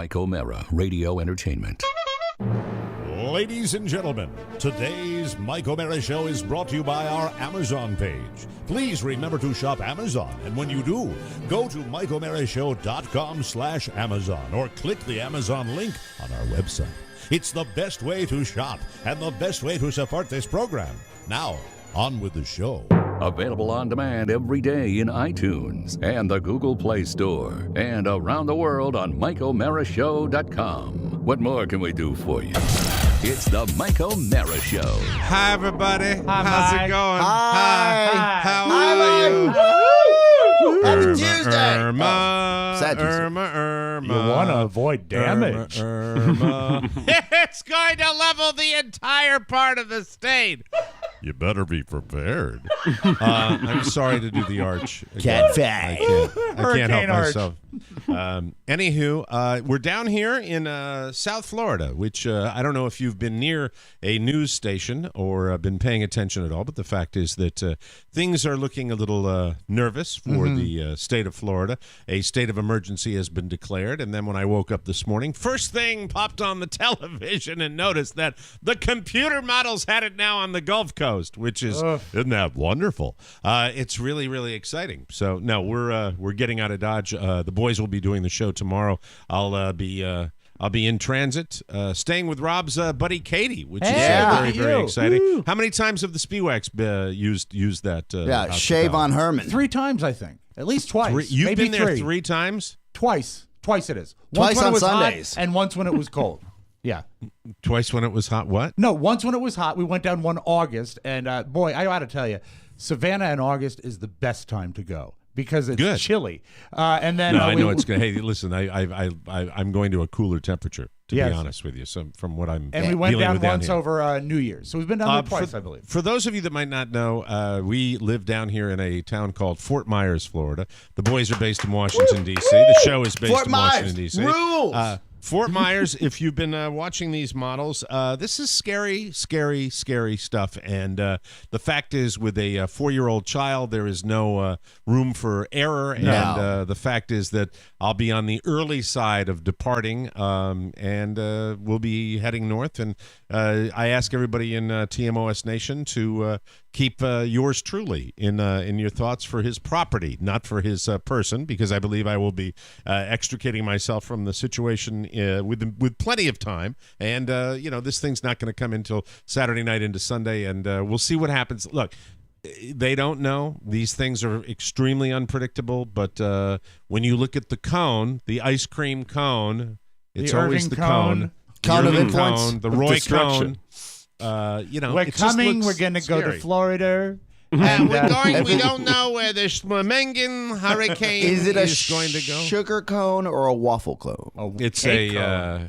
Mike O'Mara, Radio Entertainment. Ladies and gentlemen, today's Mike O'Mara Show is brought to you by our Amazon page. Please remember to shop Amazon, and when you do, go to MikeO'MaraShow.com/Amazon or click the Amazon link on our website. It's the best way to shop and the best way to support this program. Now, on with the show. Available on demand every day in iTunes and the Google Play Store and around the world on MikeO'MaraShow.com. What more can we do for you? It's the Mike O'Mara Show. Hi, everybody. Hi, How's Mike. it going? Hi. How Hi, are you? Happy Tuesday. Irma, Sad Tuesday. Irma. You want to avoid damage. Irma. It's going to level the entire part of the state. You better be prepared. I'm sorry to do the arch. Cat fight. I can't help arch. myself. Anywho, we're down here in South Florida, which I don't know if you've been near a news station or been paying attention at all, but the fact is that things are looking a little nervous for the state of Florida. A state of emergency has been declared, and then when I woke up this morning, first thing popped on the television and noticed that the computer models had it now on the Gulf Coast, which is, isn't that wonderful? It's really, really exciting. So, no, we're getting out of Dodge. The boys will be doing the show tomorrow. I'll be in transit, staying with Rob's buddy Katie, which is very, very exciting. Woo. How many times have the Spewax used that? Shave on Herman. 3 times, I think. At least twice. You've Maybe been there 3. 3 times? Twice. Twice it is. Twice when on it was Sundays. hot and once when it was cold. Yeah. Twice when it was hot. What? No, once when it was hot. We went down one August, and boy, I got to tell you, Savannah in August is the best time to go because it's chilly. And then I know it's good. Hey, listen, I'm going to a cooler temperature, to be honest with you. So from what I'm and we went down with once here. over New Year's, so we've been down there twice, I believe. For those of you that might not know, we live down here in a town called Fort Myers, Florida. The boys are based in Washington, D.C. The show is based in Washington, D.C. Rules. Fort Myers, if you've been watching these models, this is scary, scary, scary stuff. And the fact is, with a 4-year-old child, there is no room for error. No. And the fact is that I'll be on the early side of departing, and we'll be heading north. And I ask everybody in TMOS Nation to keep yours truly in your thoughts for his property, not for his person, because I believe I will be extricating myself from the situation with plenty of time. And, this thing's not going to come until Saturday night into Sunday, and we'll see what happens. Look, they don't know. These things are extremely unpredictable, but when you look at the cone, the ice cream cone, it's always the cone. Cone of Irving influence. cone, the Roy Destruction. cone. We're it just coming. looks We're going to go to scary. Florida. And we're going. We don't know where the Schmemengen hurricane Is it a going to go. sugar cone or a waffle cone? It's cake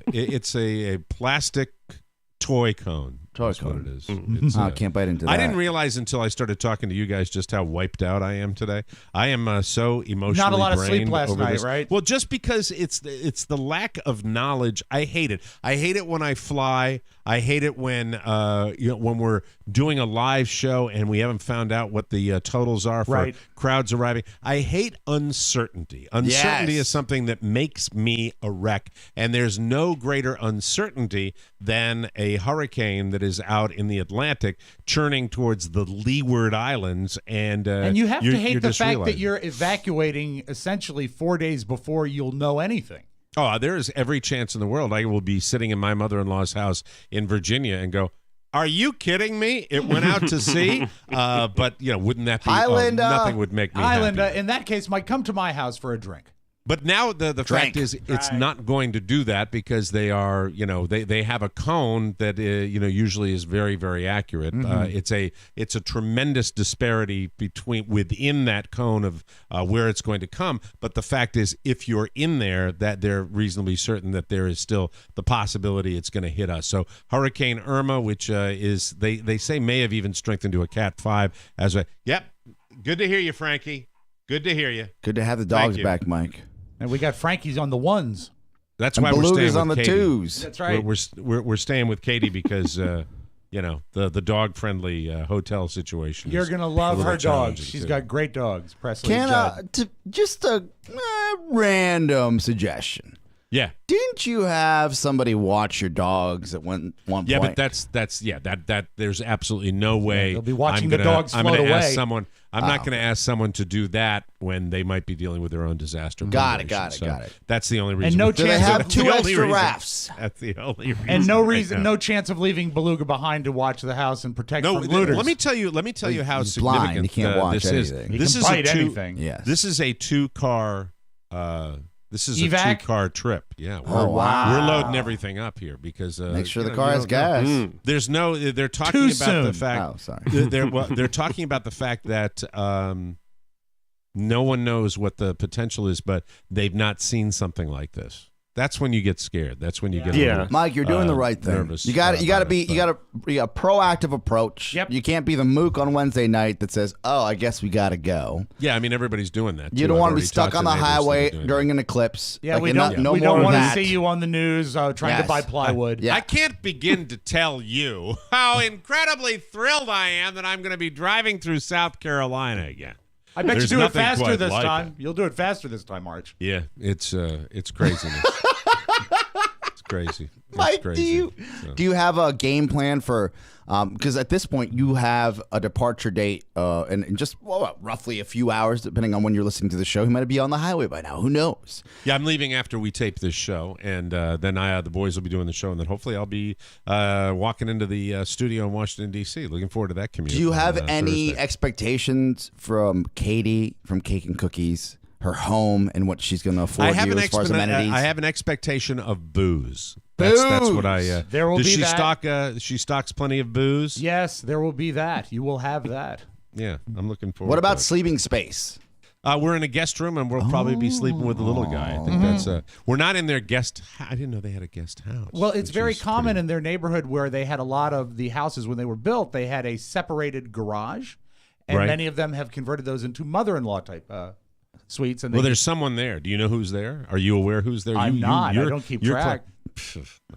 it's a plastic toy cone. Toy That's cone. what it is. Mm-hmm. It's, I can't bite into that. I didn't realize until I started talking to you guys just how wiped out I am today. I am so emotionally Not a lot of sleep drained last over night, this. right? Well, just because it's the lack of knowledge. I hate it. I hate it when I fly. I hate it when when we're doing a live show and we haven't found out what the totals are for crowds arriving. I hate uncertainty. Uncertainty is something that makes me a wreck, and there's no greater uncertainty than a hurricane that is out in the Atlantic churning towards the Leeward Islands, and you have to hate you're the just fact realizing. that you're evacuating essentially 4 days before you'll know anything. Oh, there is every chance in the world I will be sitting in my mother-in-law's house in Virginia and go, are you kidding me? It went out to sea, but wouldn't that be nothing would make me Island, happy. in that case, might come to my house for a drink. But now the fact is it's not going to do that because they are, they have a cone that, usually is very, very accurate. It's a tremendous disparity within that cone of where it's going to come. But the fact is, if you're in there, that they're reasonably certain that there is still the possibility it's going to hit us. So Hurricane Irma, which is, they say may have even strengthened to a Cat 5 as a, yep. Good to hear you, Frankie. Good to hear you. Good to have the dogs back, Mike. And we got Frankie's on the ones. That's And why we're staying Beluga's with on the Katie. twos. That's right. We're staying with Katie because the dog friendly hotel situation. You're gonna love her dogs. She's got great dogs. Presley. Just a random suggestion. Yeah. Didn't you have somebody watch your dogs at one point? Yeah, but that's that there's absolutely no way they'll be watching I'm the dogs I'm float gonna ask away. someone. I'm not going to ask someone to do that when they might be dealing with their own disaster. Got it, preparation. got it. That's the only reason. And no Do they chance have That's the two only extra reason. rafts? That's the only reason. And no right reason, now. no chance of leaving Beluga behind to watch the house and protect from looters. Let me tell you how He's significant blind. He can't watch this anything. He This can is bite a anything. Yes. This is a two-car. This is Evac? a two-car trip. Yeah. Oh, wow. We're loading everything up here because Make sure you the know, car you has don't know. gas. There's no. They're talking Too about soon. the fact. Oh, sorry. They're talking about the fact that no one knows what the potential is, but they've not seen something like this. That's when you get scared. That's when you get a little, Mike, you're doing the right thing. nervous You got to about be it, you got to be a proactive approach. Yep. You can't be the mook on Wednesday night that says, "Oh, I guess we got to go." Yeah, I mean everybody's doing that. You too. don't I've want to be already stuck talked on to the neighbors that are highway doing during an eclipse. Yeah, Like, we no- don't. no we more don't of want to that. see you on the news trying Yes. to buy plywood. Yeah. I can't begin to tell you how incredibly thrilled I am that I'm going to be driving through South Carolina again. I bet There's you do it nothing faster quite this like time. it. You'll do it faster this time, Arch. Yeah, it's craziness. It's crazy. It's Mike, crazy. do you have a game plan for? Because at this point you have a departure date, in just roughly a few hours, depending on when you're listening to the show. He might be on the highway by now. Who knows? Yeah, I'm leaving after we tape this show, and then the boys will be doing the show, and then hopefully I'll be walking into the studio in Washington D.C. Looking forward to that commute. Do you have on, any Thursday. expectations from Katie from Cake and Cookies, her home, and what she's going to afford you as far as amenities? I have an expectation of booze. That's what I. There will does be she that. stock? She stocks plenty of booze. Yes, there will be that. You will have that. Yeah, I'm looking forward. What about to it. sleeping space? We're in a guest room, and we'll probably be sleeping with the little guy. I think that's. We're not in their guest. I didn't know they had a guest house. Well, it's which very is common pretty- in their neighborhood where they had a lot of the houses when they were built. They had a separated garage, and Right. many of them have converted those into mother-in-law type suites. And they Well, there's someone there. Do you know who's there? Are you aware who's there? I'm not. I you're- don't keep you're track.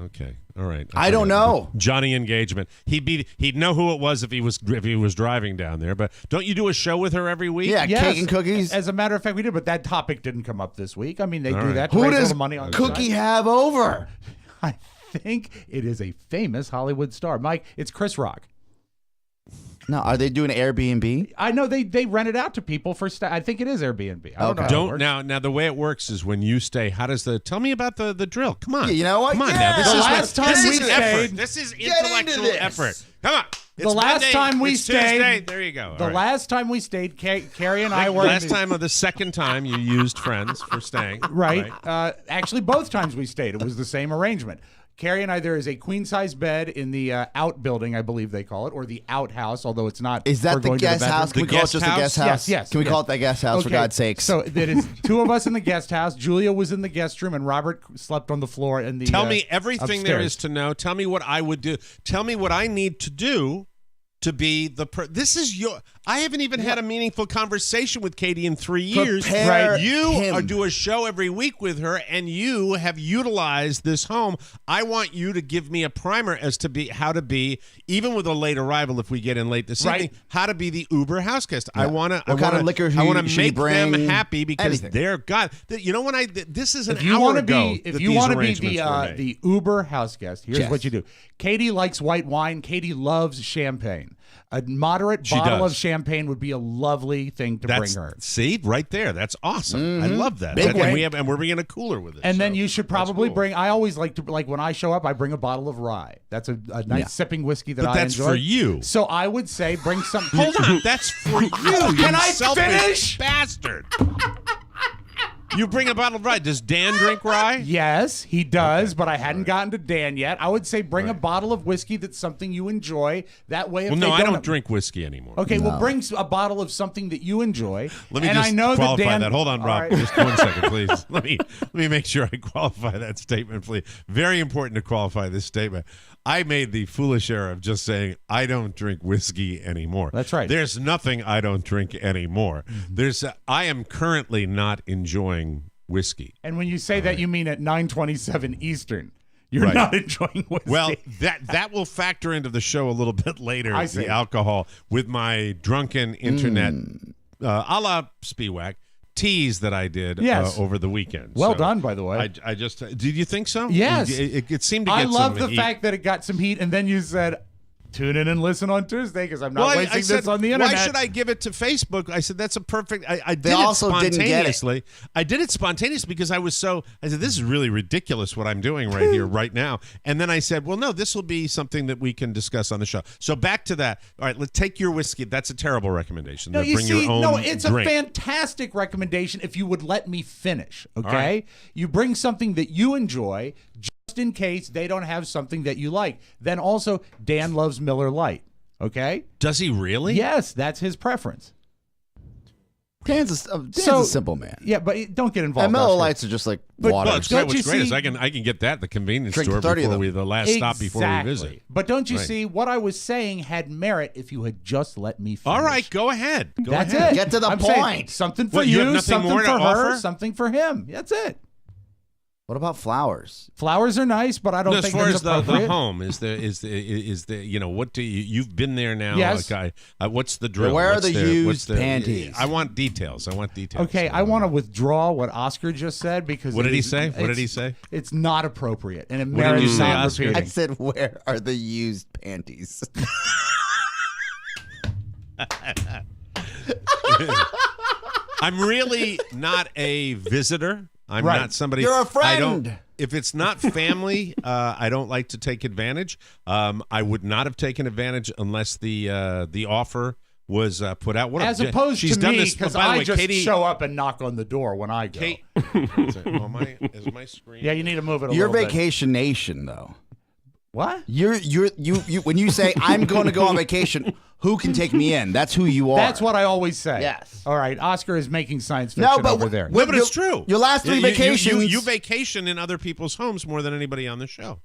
Okay. All right. I don't know. Johnny Engagement. He'd know who it was if he was driving down there. But don't you do a show with her every week? Yeah, Yes, Cake and Cookies. As a matter of fact, we did, but that topic didn't come up this week. I mean, they do right. that to Who raise a does little money on the Cookie side. have over? I think it is a famous Hollywood star. Mike, it's Chris Rock. No, are they doing Airbnb? I know they rent it out to people for I think it is Airbnb. I don't know. Okay. how it Don't works. now the way it works is when you stay. How does tell me about the drill? Come on. Yeah, you know what? Come on Yeah. now. This The is last time this we is effort. stayed- This is Get into intellectual this. effort. Come on. It's The last Monday. time we It's stayed- Tuesday. There you go. The All right. last time we stayed, Carrie and I were Last time or the second time you used friends for staying. right. Actually, both times we stayed, it was the same arrangement. Carrie and I, there is a queen size bed in the outbuilding, I believe they call it, or the outhouse, although it's not. Is for that the going to guest bedroom. house? Can we The call it guest just the house? guest house? Yes. Can we call it the guest house, for Okay, God's sakes? So it is two of us in the guest house. Julia was in the guest room, and Robert slept on the floor in the. Tell me everything there upstairs. is to know. Tell me what I would do. Tell me what I need to do to be the. This is your. I haven't even had a meaningful conversation with Katie in 3 years. Prepare Right. You him. do a show every week with her, and you have utilized this home. I want you to give me a primer as to how to be, even with a late arrival, if we get in late this Right. evening, how to be the Uber house guest. I want to. What kind of liquor I want to should he make them bring? happy because Anything. they're God. You know when this is an If you hour want to ago. be, if that you these want to be arrangements were made. the Uber house guest, here's Yes. what you do. Katie likes white wine. Katie loves champagne. A moderate She bottle does. of champagne would be a lovely thing to bring her. See, right there. That's awesome. I love that. Big and way. we're bringing a cooler with it. And then so you should that's probably cool. bring. I always like to when I show up, I bring a bottle of rye. That's a nice Yeah. sipping whiskey that But I that's enjoy. for you. So I would say bring some. Hold on, that's for you. Can I selfish finish? bastard? You bring a bottle of rye. Does Dan drink rye? Yes, he does, but I hadn't gotten to Dan yet. I would say bring a bottle of whiskey that's something you enjoy. That way, if Well, they no, I don't drink whiskey anymore. Okay, well, bring a bottle of something that you enjoy. Let me and just I know qualify that, Dan, that. Hold on, All Rob. right. Just 1 second, please. Let me make sure I qualify that statement, please. Very important to qualify this statement. I made the foolish error of just saying I don't drink whiskey anymore. That's right. There's nothing I don't drink anymore. I am currently not enjoying whiskey. And when you say that, you mean at 9:27 Eastern. You're Right. not enjoying whiskey. Well, that will factor into the show a little bit later. I see. The alcohol with my drunken internet, a la Spiewak. tease that I did Yes. over the weekend. Well So done, by the way. I just did you think so? Yes. It seemed to get I love some the heat. fact that it got some heat, and then you said, tune in and listen on Tuesday because I'm not Well, wasting I said, this on the internet. why should I give it to Facebook? I said, that's a perfect. I did They also it didn't get it. spontaneously. I did it spontaneously because I said, this is really ridiculous what I'm doing right here, right now. And then I said, well, no, this will be something that we can discuss on the show. So back to that. All right, let's take your whiskey. That's a terrible recommendation. No, you Bring see, your own no, it's drink. a fantastic recommendation if you would let me finish, okay? right. You bring something that you enjoy just in case they don't have something that you like. Then also, Dan loves Miller Lite, okay? Does he really? Yes, that's his preference. Dan's a simple man. Yeah, but don't get involved. And Miller Oscar. Lights are just like But- water. Well, it's Don't great. you What's great is see- I can get that at the convenience Drink store 30 of before them. the last stop before we visit. But don't you Right. see, what I was saying had merit if you had just let me finish. All right, go ahead. Go That's ahead. it. Get to the I'm saying point. something for What, you have you, nothing something more for to her, offer? something for him. That's it. What about flowers? Flowers are nice, but I don't No, as think far that's as the appropriate. home is the what do you've been there now? Yes. Like what's the drill? Where are What's the what's used panties? I want details. Okay, I want to withdraw what Oscar just said because What it did he is- say? What did it's- he say? It's not appropriate, and it What did you merits say, not Oscar? repeating. I said, where are the used panties? I'm really not a visitor. I'm Right. not somebody. You're a I don't, friend. if it's not family, I don't like to take advantage. I would not have taken advantage unless the offer was put out. What As a, opposed she's to done me, this. because By the I way, just Katie, show up and knock on the door when I go. Kate, is my screen? Yeah, you need to move it a You're little bit. vacation nation, though. What? You when you say I'm going to go on vacation, who can take me in? That's who you are. That's what I always say. Yes. All right, Oscar is making science fiction but over there. No, but it's true. Your last three vacations. You vacation in other people's homes more than anybody on the show.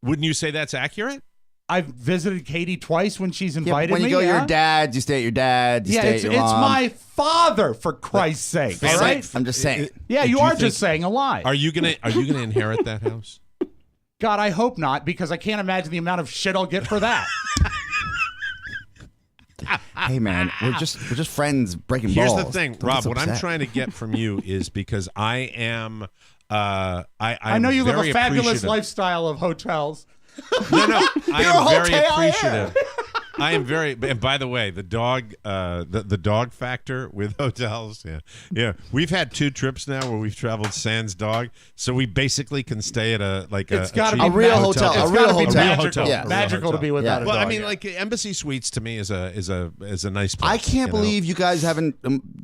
Wouldn't you say that's accurate? I've visited Katie twice when she's Yeah, invited when you me. go to yeah? your dad's, you stay at your dad's. You Yeah, stay it's at your mom. my father, for Christ's sake. All right? I'm just saying. Yeah, Do you you are think- just saying a lie. Are you gonna inherit that house? God, I hope not, because I can't imagine the amount of shit I'll get for that. Hey man, we're just friends breaking Here's balls. the thing, Don't Rob. get What I'm upset. trying to get from you is because I am. I know you live a fabulous lifestyle of hotels. No, I You're am a very hotelier. appreciative. I am very. And by the way, the dog factor with hotels. Yeah. We've had 2 trips now where we've traveled sans dog, so we basically can stay at It's got to be A real magical. hotel. It's A gotta real be hotel. magical. Yeah. Magical to be without a Well, dog. I mean, like Embassy Suites to me is a nice place. I can't you know? believe you guys haven't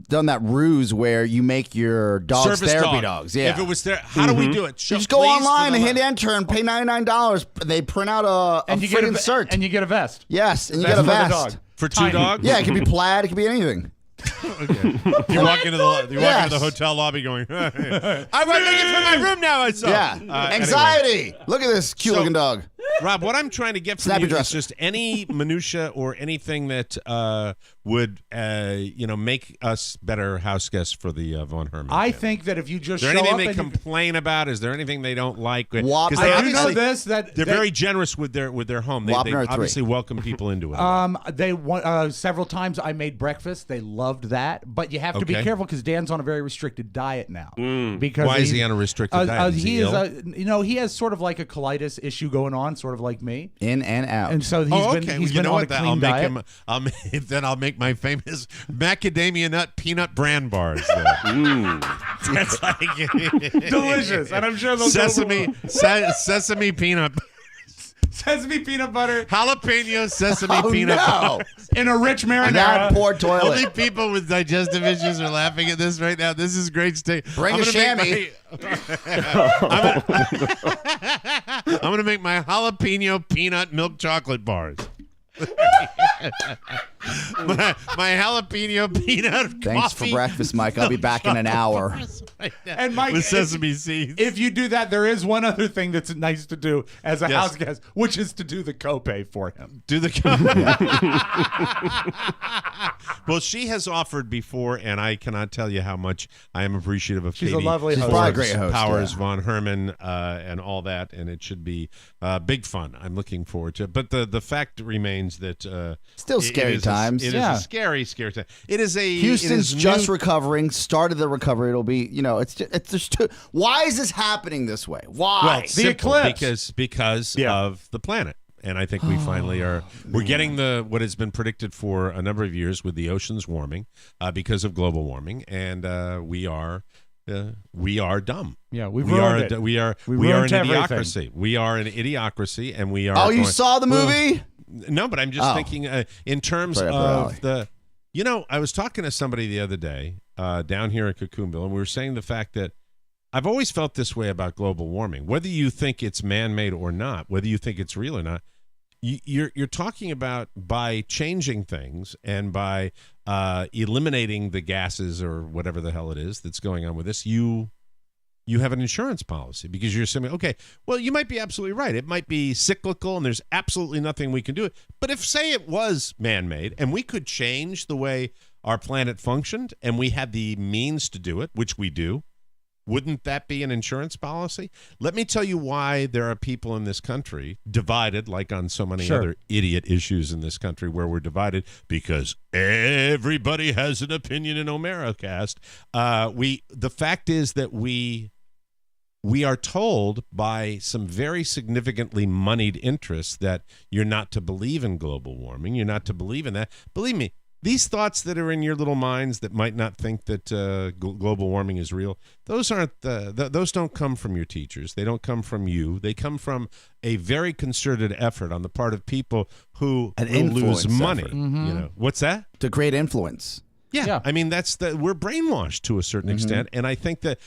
done that ruse where you make your dogs Service therapy dog. dogs. Yeah. If it was there, how do we do it? you just go online and hit enter and pay $99. They print out a and you get friggin' cert. and you get a vest. Yes, and you Vest get a for the vest. dog. for 2 Tiny. dogs. Yeah, it could be plaid. It could be anything. You walk into the Yes. hotel lobby going, I want to make it for my room now. I saw. Yeah. Anxiety. Look at this cute looking dog. Rob, what I'm trying to get from Snappy you is dresser. just any minutia or anything that would make us better house guests for the Von Herman. I family. think that if you just Is there show anything up they and you, complain about? Is there anything they don't like? 'Cause Wap- they I do know obviously- this that They're they- very generous with their home. They Wapner 3. obviously welcome people into it. Several times I made breakfast. They loved that, but you have to be Okay. careful because Dan's on a very restricted diet now. Because Why is he's- he on a restricted diet? Is he is, ill? he has sort of like a colitis issue going on, sort of like me, In and out. and so he's Oh, been okay. he's Well, you been know on what? a Then clean I'll make diet. him. Then I'll make my famous macadamia nut peanut bran bars. There. That's like Delicious, and I'm sure they'll sesame peanut, sesame peanut butter jalapeno sesame Oh, peanut. no. in a rich And that marinara. poor Only toilet. people with digestive issues are laughing at this right now. This is great steak. Bring a chamois. I'm gonna make my jalapeno peanut milk chocolate bars. my jalapeno peanut Thanks for coffee breakfast, Mike. I'll be back in an hour. And Mike, with sesame seeds. if you do that, there is one other thing that's nice to do as a Yes. house guest, which is to do the copay for him. Do the Well, she has offered before, and I cannot tell you how much I am appreciative of She's a Katie lovely She's host. probably a great host. Powers, yeah. Von Herman, and all that, and it should be big fun. I'm looking forward to it. But the fact remains that Still it scary is times. It is a scary, scary time. It is a Houston's just recovering, started the recovery. It'll be, it's just too. Why is this happening this way? Why? Well, The simple, eclipse. because of the planet. And I think we finally are. We're getting what has been predicted for a number of years with the oceans warming because of global warming, and we are dumb. Yeah, we are an idiocracy. We are an idiocracy, and we are. Oh, you saw the movie? No, but I'm just thinking in terms of the. I was talking to somebody the other day down here in Cocoonville, and we were saying the fact that I've always felt this way about global warming. Whether you think it's man-made or not, whether you think it's real or not, you're talking about by changing things and by eliminating the gases or whatever the hell it is that's going on with this, you have an insurance policy because you're assuming, okay, well, you might be absolutely right. It might be cyclical and there's absolutely nothing we can do. But if, say, it was man-made and we could change the way our planet functioned and we had the means to do it, which we do, wouldn't that be an insurance policy? Let me tell you why there are people in this country divided, like on so many other idiot issues in this country where we're divided because everybody has an opinion in Omeracast. The fact is that we are told by some very significantly moneyed interests that you're not to believe in global warming. You're not to believe in that. Believe me, these thoughts that are in your little minds that might not think that global warming is real, those don't come from your teachers. They don't come from you. They come from a very concerted effort on the part of people who will lose money. What's that? To great influence. Yeah. I mean, we're brainwashed to a certain extent, and I think that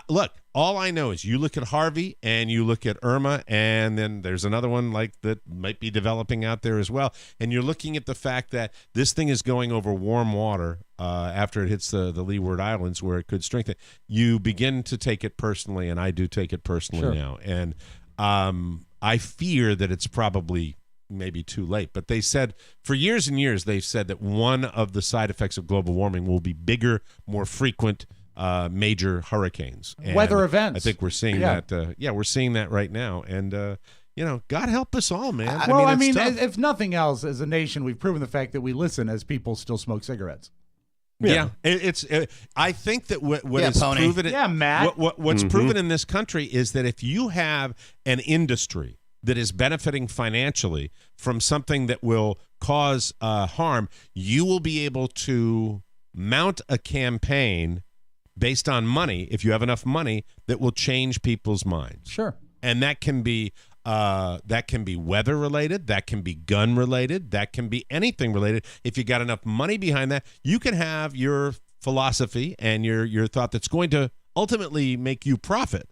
look, all I know is you look at Harvey and you look at Irma, and then there's another one like that might be developing out there as well, and you're looking at the fact that this thing is going over warm water after it hits the Leeward Islands where it could strengthen. You begin to take it personally, and I do take it personally now, and I fear that it's probably maybe too late. But they said for years and years, they've said that one of the side effects of global warming will be bigger, more frequent major hurricanes, and weather events. I think we're seeing that. We're seeing that right now, and God help us all, man. I mean, if nothing else, as a nation, we've proven the fact that we listen as people still smoke cigarettes. I think that what is proven, Matt. What's proven in this country is that if you have an industry that is benefiting financially from something that will cause harm, you will be able to mount a campaign based on money, if you have enough money, that will change people's minds. Sure. And that can be weather related, that can be gun related, that can be anything related. If you got enough money behind that, you can have your philosophy and your thought that's going to ultimately make you profit.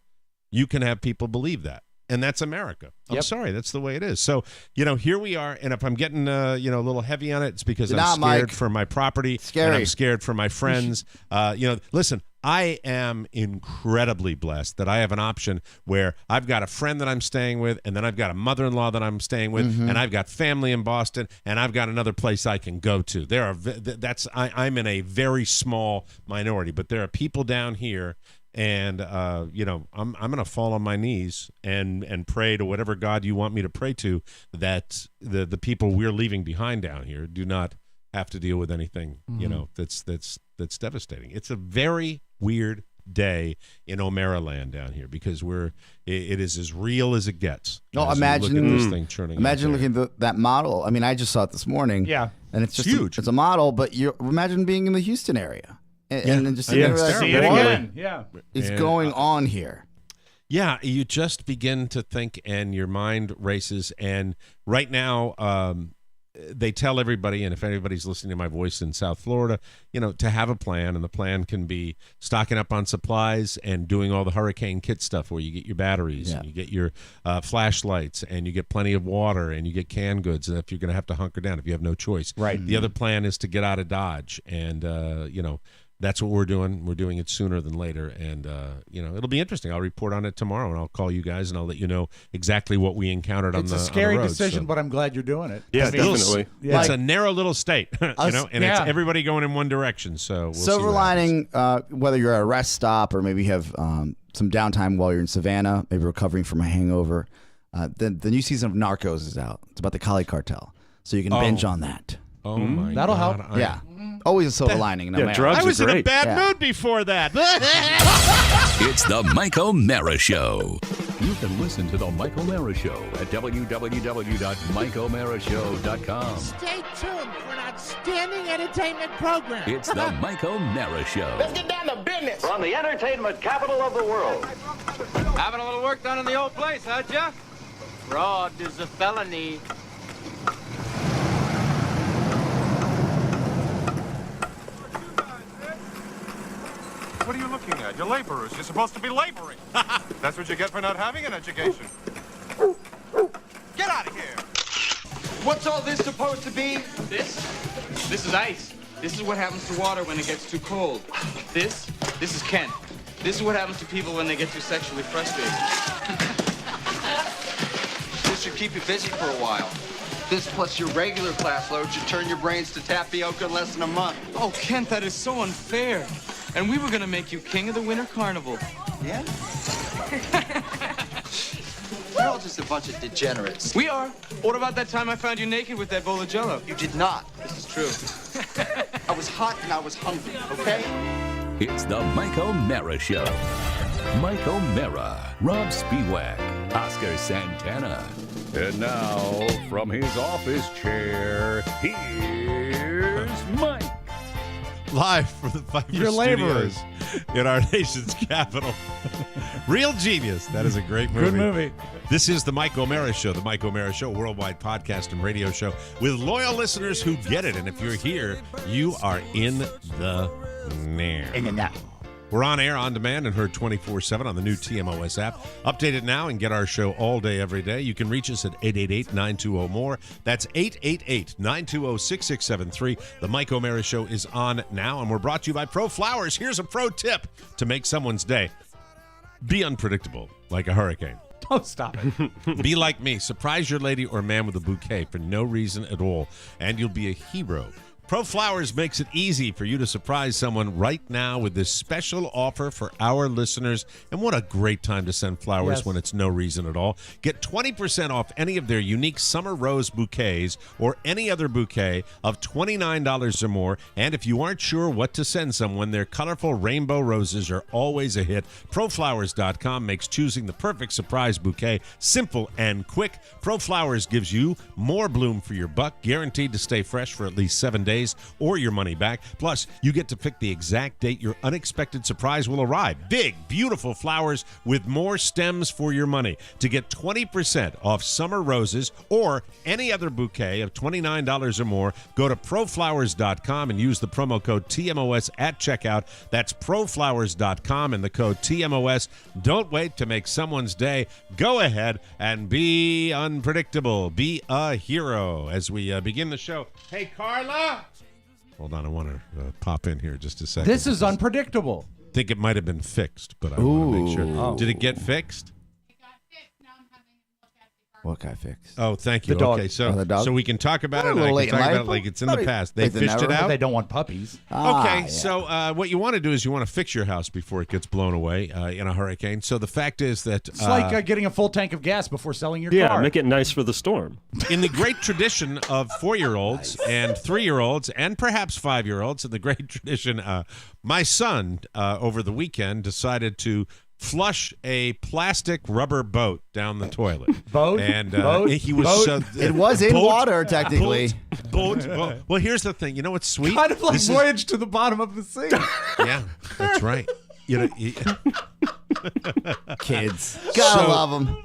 You can have people believe that. And that's America. I'm sorry, that's the way it is. So, here we are. And if I'm getting, a little heavy on it, it's because I'm scared for my property. And I'm scared for my friends. Listen, I am incredibly blessed that I have an option where I've got a friend that I'm staying with, and then I've got a mother-in-law that I'm staying with, and I've got family in Boston, and I've got another place I can go to. I'm in a very small minority, but there are people down here. And I'm going to fall on my knees and pray to whatever God you want me to pray to, that the people we're leaving behind down here do not have to deal with anything that's devastating. It's a very weird day in Omeraland down here because it is as real as it gets. No, imagine look at this thing churning. Imagine looking at that model. I mean, I just saw it this morning. Yeah, and it's just huge. It's a model, but you imagine being in the Houston area. And just see it again. Yeah, it's going on here. Yeah, you just begin to think, and your mind races. And right now, they tell everybody, and if anybody's listening to my voice in South Florida, to have a plan, and the plan can be stocking up on supplies and doing all the hurricane kit stuff, where you get your batteries, and you get your flashlights, and you get plenty of water, and you get canned goods, and if you're going to have to hunker down, if you have no choice. Right. The other plan is to get out of Dodge, and that's what we're doing. We're doing it sooner than later, and it'll be interesting. I'll report on it tomorrow, and I'll call you guys, and I'll let you know exactly what we encountered on the road. It's a scary decision, but I'm glad you're doing it. Yeah, definitely. It's a narrow little state, and it's everybody going in one direction. So we'll silver lining, whether you're at a rest stop or maybe you have some downtime while you're in Savannah, maybe recovering from a hangover. The new season of Narcos is out. It's about the Cali cartel, so you can binge on that. Oh my That'll God. help. Yeah. Always a silver lining in a marriage. drugs I was are in a great. bad Yeah. mood before that. It's the Mike O'Mara Show. You can listen to the Mike O'Mara Show at www.mikeomarashow.com. Stay tuned for an outstanding entertainment program. It's the Mike O'Mara Show. Let's get down to business. From the entertainment capital of the world. Having a little work done in the old place, huh, Jeff? Fraud is a felony. What are you looking at? You're laborers. You're supposed to be laboring. That's what you get for not having an education. Get out of here! What's all this supposed to be? This is ice. This is what happens to water when it gets too cold. This is Kent. This is what happens to people when they get too sexually frustrated. This should keep you busy for a while. This plus your regular class load should turn your brains to tapioca in less than a month. Oh, Kent, that is so unfair. And we were gonna make you king of the winter carnival. Yeah? You're all just a bunch of degenerates. We are. What about that time I found you naked with that bowl of Jell-O? You did not. This is true. I was hot and I was hungry, okay? It's the Mike O'Mara Show. Mike O'Mara, Rob Spiewak, Oscar Santana. And now, from his office chair, here's Mike. Live from the Pfeiffer You're laborers. Studios in our nation's capital. Real Genius. That is a great movie. Good movie. This is the Mike O'Mara Show, the Mike O'Mara Show, worldwide podcast and radio show with loyal listeners who get it. And if you're here, you are in the now. We're on air, on demand, and heard 24/7 on the new TMOS app. Update it now and get our show all day, every day. You can reach us at 888-920-MORE. That's 888-920-6673. The Mike O'Mara Show is on now, and we're brought to you by Pro Flowers. Here's a pro tip to make someone's day. Be unpredictable, like a hurricane. Don't stop it. Be like me. Surprise your lady or man with a bouquet for no reason at all, and you'll be a hero. Pro Flowers makes it easy for you to surprise someone right now with this special offer for our listeners. And what a great time to send flowers Yes. when it's no reason at all. Get 20% off any of their unique summer rose bouquets or any other bouquet of $29 or more. And if you aren't sure what to send someone, their colorful rainbow roses are always a hit. ProFlowers.com makes choosing the perfect surprise bouquet simple and quick. Pro Flowers gives you more bloom for your buck, guaranteed to stay fresh for at least 7 days or your money back. Plus, you get to pick the exact date your unexpected surprise will arrive. Big, beautiful flowers with more stems for your money. To get 20% off summer roses or any other bouquet of $29 or more, go to proflowers.com and use the promo code TMOS at checkout. That's proflowers.com and the code TMOS. Don't wait to make someone's day. Go ahead and be unpredictable. Be a hero as we begin the show. Hey, Carla! Hold on, I want to pop in here just a second. This is unpredictable. I think it might have been fixed, but I want to make sure. Oh. Did it get fixed? What guy fixed? Oh, thank you. The dog. Okay, so Oh, the dog? so we can talk about Well, it. a And I little can late talk in about it life, like it's in but the it- past. They they fished it never- out. They don't want puppies. Okay, yeah. so what you want to do is you want to fix your house before it gets blown away in a hurricane. So the fact is that It's like getting a full tank of gas before selling your Yeah, car. make it nice for the storm. in the great tradition of 4-year-olds and 3-year-olds and perhaps 5-year-olds, in the great tradition, my son over the weekend decided to flush a plastic rubber boat down the toilet. Boat? And Boat? he was Boat? It was in boat, water, technically. Boat. Well, here's the thing. You know what's sweet? Kind of like This is- Voyage to the Bottom of the Sea. Yeah, that's right. You know, Kids. Gotta So- love them.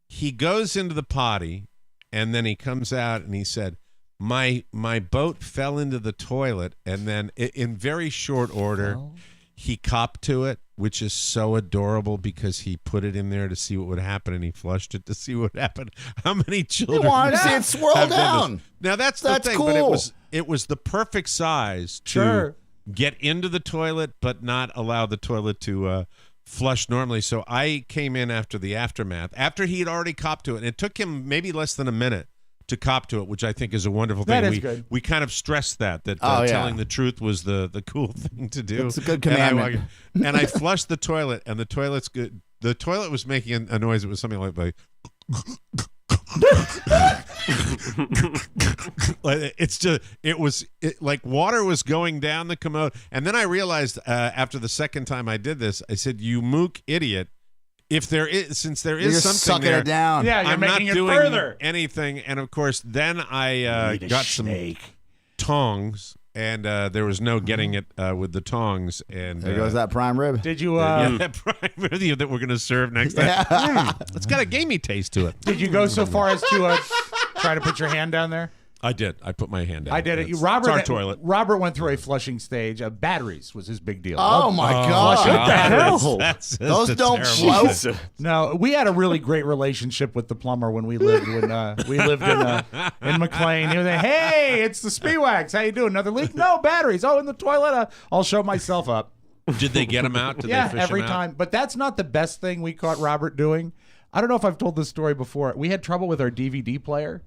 he goes into the potty, and then he comes out and he said, my boat fell into the toilet, and then in very short order, he copped to it, which is so adorable because he put it in there to see what would happen, and he flushed it to see what happened. How many children wanted to see it swirl have done this? down. Now that's the That's thing, but cool. it was the perfect size to Sure. get into the toilet, but not allow the toilet to flush normally. So I came in after the aftermath, after he had already copped to it. And it took him maybe less than a minute to cop to it, which I think is a wonderful thing. That is good. We kind of stressed that Oh, yeah. telling the truth was the cool thing to do. It's a good And commandment. And I flushed the toilet, and the toilet's good. The toilet was making a noise. It was something like It's just like water was going down the commode, and then I realized after the second time I did this, I said, "You mook idiot! Since there is You're something sucking there, it down. Yeah, you're I'm making not it doing further. anything." And of course, then I got some tongs, and there was no getting it with the tongs. And There goes that prime rib. Did you? that prime rib that we're going to serve next time. It's got a gamey taste to it. Did you go so far as to try to put your hand down there? I did. I put my hand down. I did it. It's Robert, our toilet. Robert went through a flushing stage. Batteries was his big deal. Oh my God! Flushing batteries. Those a don't terrible float. No, we had a really great relationship with the plumber when we lived in McLean. He was like, "Hey, it's the Speewax. How you doing? Another leak? No batteries. Oh, in the toilet. I'll show myself up." Did they get him out? Did Yeah, they fish every him out? time. But that's not the best thing we caught Robert doing. I don't know if I've told this story before. We had trouble with our DVD player.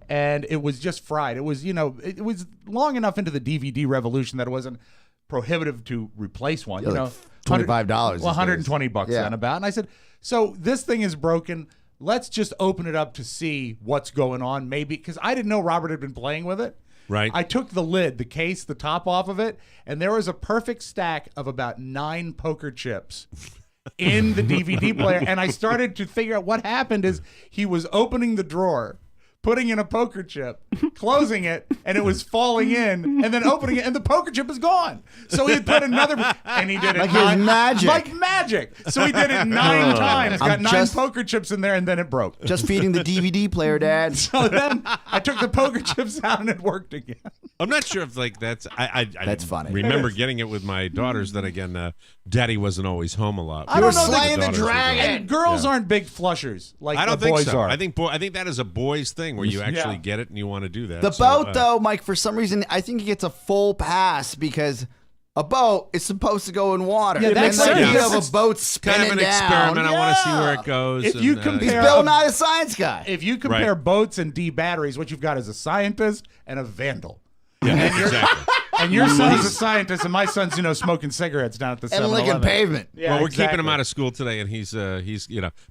And it was just fried. It was, it was long enough into the DVD revolution that it wasn't prohibitive to replace one. Yeah, like $25. Well, $120 Yeah. then about. And I said, so this thing is broken. Let's just open it up to see what's going on. Maybe because I didn't know Robert had been playing with it. Right. I took the lid, the case, the top off of it, and there was a perfect stack of about 9 poker chips in the DVD player. And I started to figure out what happened is he was opening the drawer, putting in a poker chip, closing it, and it was falling in, and then opening it, and the poker chip is gone. So he had put another, and he did it Like his magic. like magic. So he did it 9 times, got I'm 9 just- poker chips in there, and then it broke. Just feeding the DVD player, Dad. So then I took the poker chips out, and it worked again. I'm not sure if that's I That's funny. remember getting it with my daughters. Then again, Daddy wasn't always home a lot. I don't know. slaying the daughters were dragon. going. And girls aren't big flushers like I don't the think boys so. are. I think that is a boy's thing where you actually get it and you want to do that. The So, boat, though, Mike, for some reason, I think he gets a full pass because a boat is supposed to go in water. Yeah, and that's the like- idea yeah. of a boat kind spinning of an down. experiment. I want to see where Yeah. it goes. If you and, compare- He's Bill Nye the Science Guy. If you compare boats and D batteries, what you've got is a scientist and a vandal. exactly. And your son's a scientist, and my son's, smoking cigarettes down at the And 7-Eleven. licking pavement. Yeah, Well, we're exactly. keeping him out of school today, and he's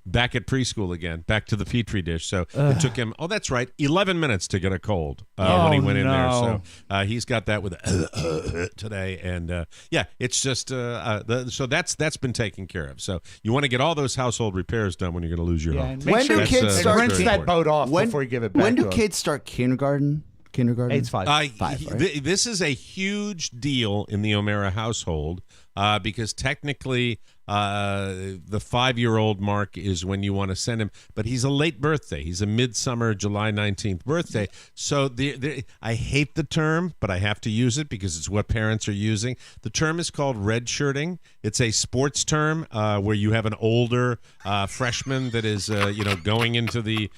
back at preschool again, back to the petri dish. So it took him. Oh, that's right, 11 minutes to get a cold when he went in there. no. So he's got that with today, and it's just so that's been taken care of. So you want to get all those household repairs done when you're going to lose your Yeah, home. and make When do sure kids and start- rinse that boat off before you give it back When to do him. kids start kindergarten? Age 5. Five, right? This is a huge deal in the O'Mara household because technically the 5-year-old mark is when you want to send him, but he's a late birthday. He's a midsummer July 19th birthday. So I hate the term, but I have to use it because it's what parents are using. The term is called redshirting. It's a sports term where you have an older freshman that is going into the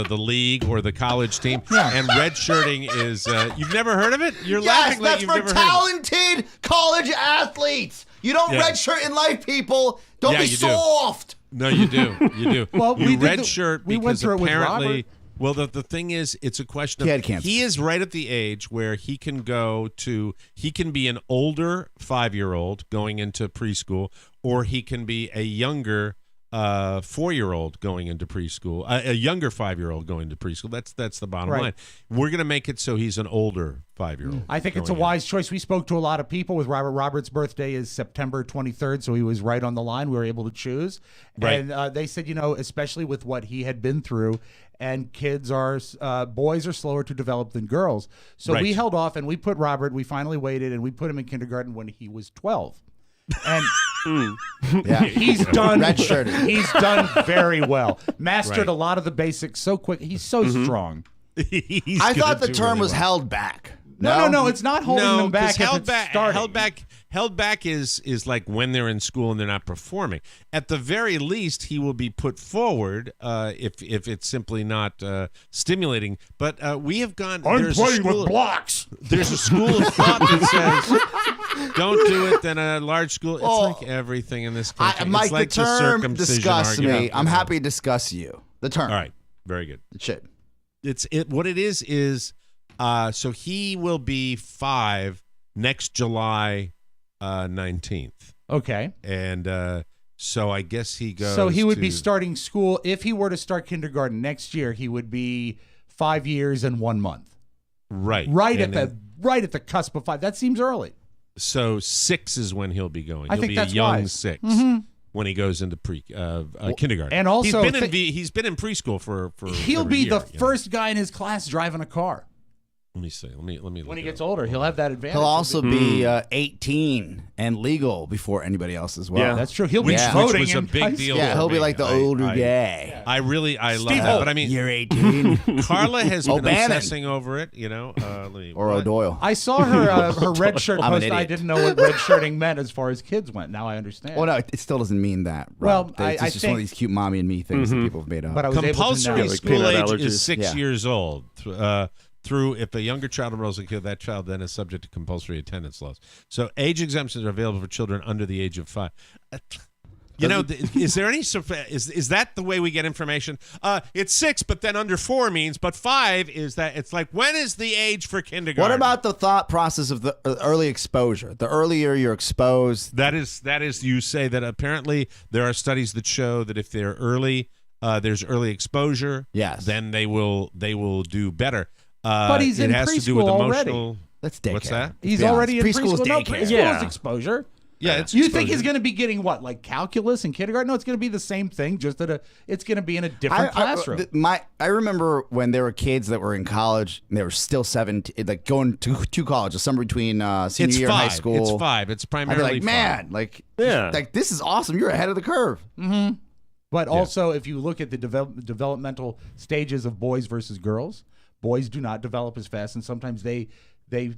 league or the college team. And redshirting is you've never heard of it? You're Yes, laughing like that's you've for never heard of it. talented college athletes. You don't Yeah. redshirt in life, people. Don't Yeah, be you do. soft. No, you do. You do. Well, you we did redshirt we went because through it with apparently. Robert. Well, the thing is, it's a question He of had cancer. he is right at the age where he can be an older 5-year-old going into preschool, or he can be a younger 4-year-old going into preschool, a younger 5-year-old going to preschool. That's the bottom Right. line. We're going to make it so he's an older 5-year-old. I think it's a going in. wise choice. We spoke to a lot of people with Robert. Robert's birthday is September 23rd, so he was right on the line. We were able to choose. Right. And they said, especially with what he had been through, and boys are slower to develop than girls. So Right. we held off, and we put Robert, we finally waited, and we put him in kindergarten when he was 12. And Yeah. he's done Redshirted. He's done very well. Mastered Right. a lot of the basics so quick. He's so strong. He's I gonna thought the do term really was well. held back. No, it's not holding No, them back. 'cause If it's starting. held back is like when they're in school and they're not performing. At the very least, he will be put forward if it's simply not stimulating. But we have gone. I'm there's playing a school, with blocks. There's a school of thought that says, "Don't do it." Then a large school. It's like everything in this country. Mike, it's like the term circumcision disgusts argument. me. I'm happy to discuss you. The term. All right, very good. It should. What it is so he will be 5 next July 19th. Okay. And So I guess he goes. So he would to, be starting school. If he were to start kindergarten next year, he would be 5 years and 1 month. right, Right and at the cusp of 5. That seems early. So 6 is when he'll be going. I He'll think be that's a young wise. 6 when he goes into kindergarten. And also he's been in preschool for he'll every be year, the first guy in his class driving a car. Let me see. Let me. When look he it gets up. older, he'll have that advantage. He'll also be 18 and legal before anybody else as well. Yeah. That's true. He'll be Which voting was a in big high deal. school. Yeah, he'll for be me. like the older guy. I love Steve that, Holt. but I mean, You're 18. Carla has been O'Bannon. obsessing over it. Let me. or what? O'Doyle. I saw her red shirt I'm an post. I idiot. didn't know what red shirting meant as far as kids went. Now I understand. Well, no, it still doesn't mean that. Well, Rob. I it's just one think- of these cute mommy and me things that people have made up. but I was able to Compulsory know. like school peanut age allergies. is 6 Yeah. years old. Through if a younger child enrolls in that child then is subject to compulsory attendance laws. So age exemptions are available for children under the age of 5. Is there any is that the way we get information? It's 6, but then under 4 means, but 5 is that it's like when is the age for kindergarten? What about the thought process of the early exposure? The earlier you're exposed, that is you say that apparently there are studies that show that if they're early, there's early exposure. Yes. Then they will do better. But he's in it has to do with preschool already. emotional. that's daycare. What's that? He's be honest. already in Preschool's preschool. No, daycare. preschool Yeah. is exposure. Yeah, it's You think exposure. he's going to be getting what, like calculus in kindergarten? No, it's going to be the same thing, just that it's going to be in a different classroom. I remember when there were kids that were in college and they were still 17, like going to college, somewhere between senior It's year in high 5. school. It's 5. It's I'd be primarily like, 5. man, like, Yeah. like this is awesome. You're ahead of the curve. But also, if you look at the developmental stages of boys versus girls, boys do not develop as fast, and sometimes they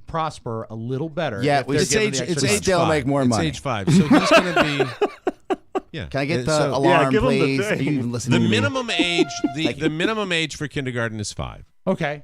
prosper a little better. Yeah, if we they're just given age. the It's extra age time. still 5. make more it's money. age 5. So he's going to be. Yeah. Can I get the So alarm, give 'em the please? thing. Are you even the listening to me? minimum age? The minimum age for kindergarten is 5. Okay.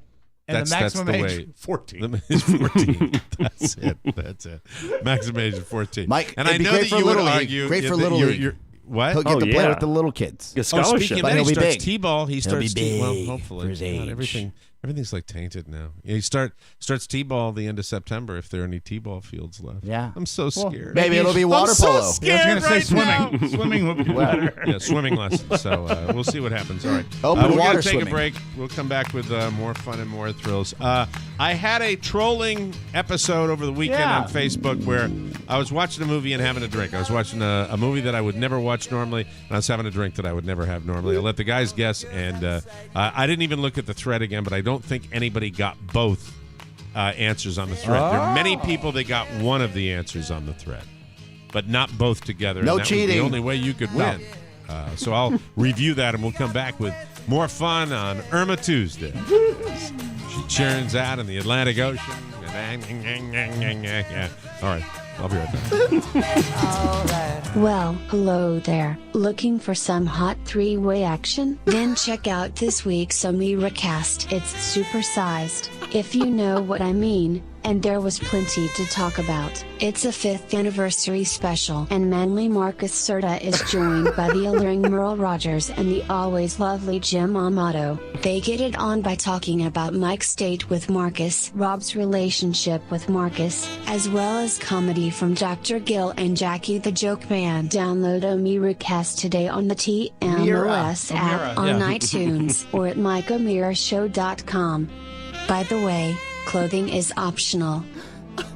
And the maximum the age, way- 14. Is 14. That's it. That's it. Maximum age is 14. Mike, and I it'd be know great that for you would Little League. argue. Great for that Little you're- League. you're- What? He'll get to play yeah. with the little kids. A Oh, scholarship. speaking of But that, he he'll be starts big. T-ball. He He'll be starts well, big hopefully. for his age. Everything's like tainted now. Yeah, he starts T-ball the end of September if there are any T-ball fields left. Yeah. I'm so scared. Maybe it'll be water I'm so polo. scared I was going to say right swimming. now. Swimming would be better. Yeah, swimming lessons. So we'll see what happens. All right. Open we're water gonna take swimming. a break. We'll come back with more fun and more thrills. I had a trolling episode over the weekend Yeah. on Facebook where I was watching a movie and having a drink. I was watching a movie that I would never watch normally, and I was having a drink that I would never have normally. I let the guys guess, and I didn't even look at the thread again, but I don't think anybody got both answers on the thread. There are many people that got one of the answers on the thread, but not both together. No and that was cheating. the only way you could win. So I'll review that, and we'll come back with more fun on Irma Tuesday. She churns out in the Atlantic Ocean. Yeah. All right. I'll be right back. Well, hello there. Looking for some hot three-way action? Then check out this week's Omira cast. It's supersized, if you know what I mean, and there was plenty to talk about. It's a 5th anniversary special, and manly Marcus Serta is joined by the alluring Merle Rogers and the always lovely Jim Amato. They get it on by talking about Mike's date with Marcus, Rob's relationship with Marcus, as well as comedy from Dr. Gill and Jackie the Joke Man. Download OmiraCast today on the TMOS app on iTunes or at MikeOmiraShow.com. By the way, clothing is optional.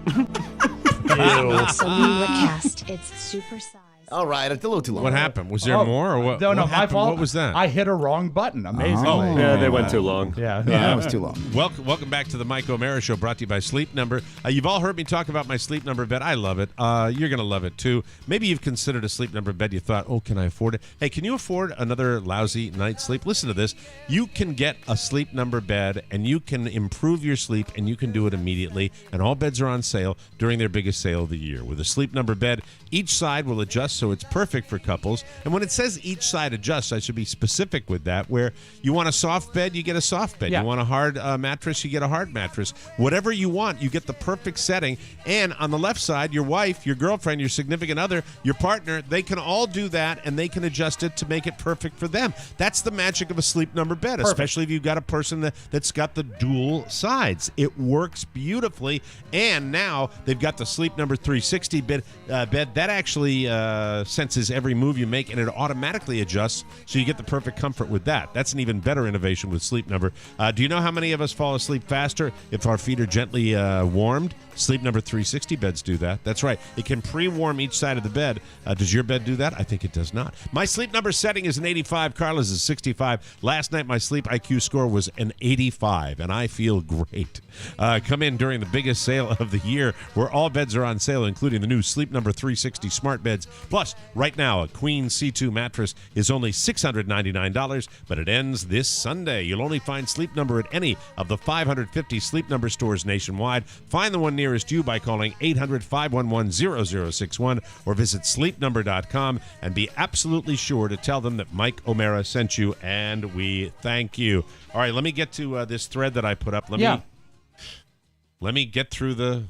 It's OmiraCast. It's supersized. All right, it's a little too long. What happened? Was there more, or what? No, what my happened? fault. What was that? I hit a wrong button. Amazingly. Oh. Yeah, they went too long. Yeah. That was too long. Welcome back to the Mike O'Mara Show, brought to you by Sleep Number. You've all heard me talk about my Sleep Number bed. I love it. You're going to love it, too. Maybe you've considered a Sleep Number bed. You thought, oh, can I afford it? Hey, can you afford another lousy night's sleep? Listen to this. You can get a Sleep Number bed, and you can improve your sleep, and you can do it immediately. And all beds are on sale during their biggest sale of the year. With a Sleep Number bed, each side will adjust so it's perfect for couples. And when it says each side adjusts, I should be specific with that, where you want a soft bed, you get a soft bed. Yeah. You want a hard mattress, you get a hard mattress. Whatever you want, you get the perfect setting. And on the left side, your wife, your girlfriend, your significant other, your partner, they can all do that, and they can adjust it to make it perfect for them. That's the magic of a Sleep Number bed, especially if you've got a person that's got the dual sides. It works beautifully. And now they've got the Sleep Number 360 bed that actually senses every move you make, and it automatically adjusts so you get the perfect comfort with that. That's an even better innovation with Sleep Number. Do you know how many of us fall asleep faster if our feet are gently warmed? Sleep Number 360 beds do that. That's right. It can pre-warm each side of the bed. Does your bed do that? I think it does not. My Sleep Number setting is an 85. Carla's is 65. Last night, my sleep IQ score was an 85, and I feel great. Come in during the biggest sale of the year, where all beds are on sale, including the new Sleep Number 360 smart beds. Plus, right now, a Queen C2 mattress is only $699, but it ends this Sunday. You'll only find Sleep Number at any of the 550 Sleep Number stores nationwide. Find the one nearest you by calling 800-511-0061 or visit sleepnumber.com and be absolutely sure to tell them that Mike O'Mara sent you, and we thank you. All right, let me get to this thread that I put up. Let me get through the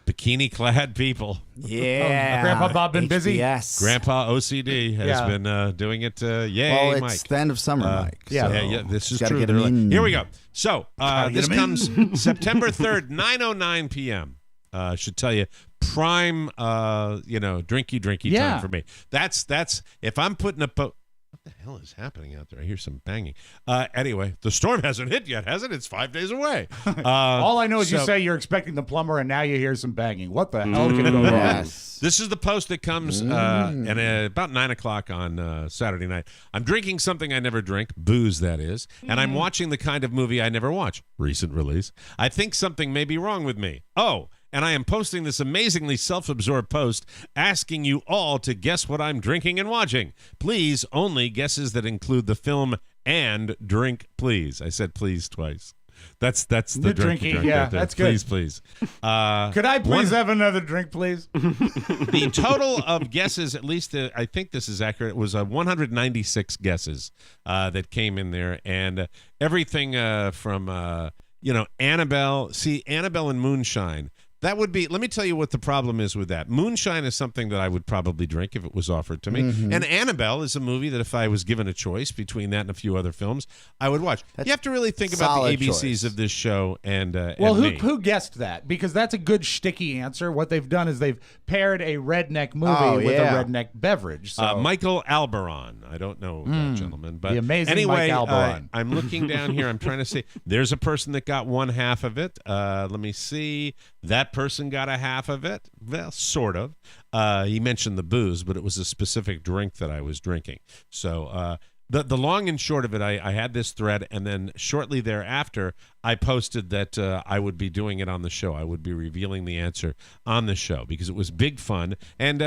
bikini-clad people. Yeah. Grandpa Bob been busy? Yes. Grandpa OCD has been doing it. Yay, Mike. It's the end of summer, Mike. Yeah, this is true. Get him in. Here we go. So this comes September 3rd, 9:09 p.m. Should tell you, prime, drinky time for me. That's if I'm putting up. What the hell is happening out there? I hear some banging. Anyway, the storm hasn't hit yet, has it? It's 5 days away. All I know is you say you're expecting the plumber, and now you hear some banging. What the hell can go wrong? This is the post that comes about 9 o'clock on Saturday night. I'm drinking something I never drink, booze that is, and I'm watching the kind of movie I never watch, recent release. I think something may be wrong with me. And I am posting this amazingly self-absorbed post asking you all to guess what I'm drinking and watching. Please, only guesses that include the film and drink, please. I said please twice. That's the drinking. Yeah, right there. that's good. Please. Could I please have another drink, please? The total of guesses, at least I think this is accurate, was 196 guesses that came in there, and everything from Annabelle. See, Annabelle and Moonshine. That would be, let me tell you what the problem is with that. Moonshine is something that I would probably drink if it was offered to me. And Annabelle is a movie that if I was given a choice between that and a few other films, I would watch. You have to really think about the ABCs of this show and who guessed that? Because that's a good shticky answer. What they've done is they've paired a redneck movie with a redneck beverage. So. Michael Alberon. I don't know that gentleman. But the amazing anyway, Mike Alberon. I'm looking down here. I'm trying to see. There's a person that got one half of it. Let me see. That person got a half of it. Well, sort of. He mentioned the booze, but it was a specific drink that I was drinking. So the long and short of it, I had this thread, and then shortly thereafter, I posted that I would be doing it on the show. I would be revealing the answer on the show because it was big fun. And,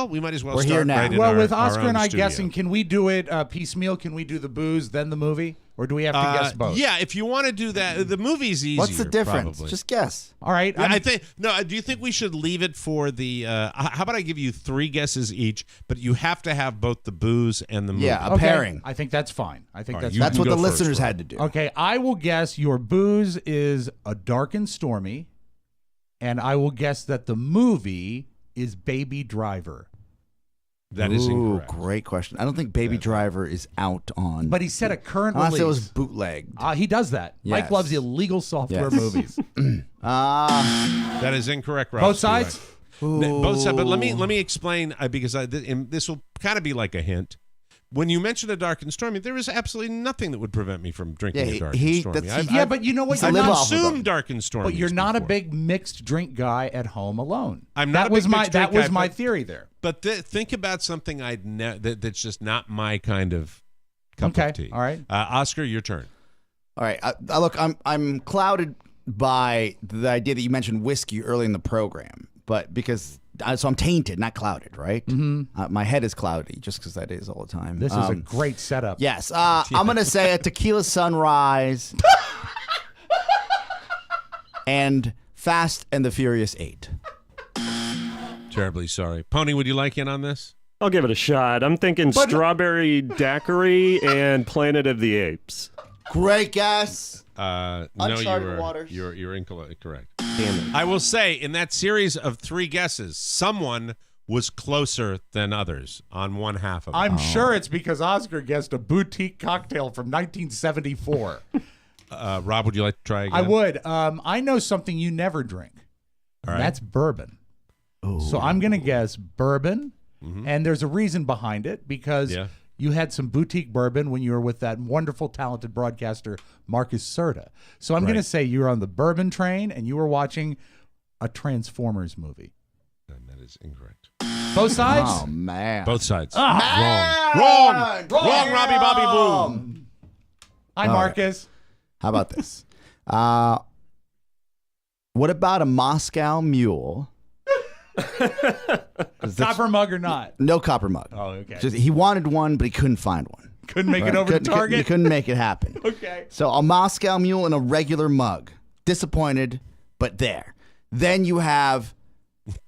we might as well start here now. right in with Oscar and I studio. guessing, can we do it piecemeal? Can we do the booze, then the movie? Or do we have to guess both? Yeah, if you want to do that, the movie's easier. What's the difference? Probably. Just guess. All right. Yeah, I think do you think we should leave it for the? How about I give you 3 guesses each, but you have to have both the booze and the movie. Yeah, a pairing. I think that's fine. I think All right, That's what the go first, listeners Rob. had to do. Okay, I will guess your booze is A Dark and Stormy, and I will guess that the movie is Baby Driver. That is incorrect. Great question. I don't think Baby Driver is out on. But he said a current Unless release. it was bootlegged. He does that. Mike Yes. loves illegal software Yes. movies. That is incorrect, Rob. Both sides? Both sides. But let me explain because this will kind of be like a hint. When you mentioned A Dark and Stormy, there is absolutely nothing that would prevent me from drinking A Dark and Stormy. But you know what? I've You're not consumed Dark and Stormy. But you're not a before. big mixed drink guy at home alone. I'm not. That was my that was my theory there. But think about something that's just not my kind of cup of tea. All right. Oscar, your turn. All right. Look, I'm clouded by the idea that you mentioned whiskey early in the program, but because so I'm tainted, not clouded, right? Mm-hmm. My head is cloudy just because that is all the time. This is a great setup. Yes. I'm going to say a tequila sunrise and Fast and the Furious 8. Terribly sorry. Pony, would you like in on this? I'll give it a shot. I'm thinking Strawberry Daiquiri and Planet of the Apes. Great guess. No, Uncharted Waters. You're incorrect. Correct. Damn it. I will say, in that series of 3 guesses, someone was closer than others on one half of it. I'm sure it's because Oscar guessed a boutique cocktail from 1974. Rob, would you like to try again? I would. I know something you never drink. All right. That's bourbon. So I'm going to guess bourbon, And there's a reason behind it because you had some boutique bourbon when you were with that wonderful, talented broadcaster, Marcus Serta. So I'm going to say you were on the bourbon train and you were watching a Transformers movie. And that is incorrect. Both sides? Oh, man. Both sides. Wrong, Robbie Bobby Boom. Hi, Marcus. How about this? What about a Moscow Mule? Copper mug or not? No copper mug. Oh, okay. Just, he wanted one, but he couldn't find one. Couldn't make it over to Target? He couldn't make it happen. Okay. So a Moscow Mule and a regular mug. Disappointed, but there. Then you have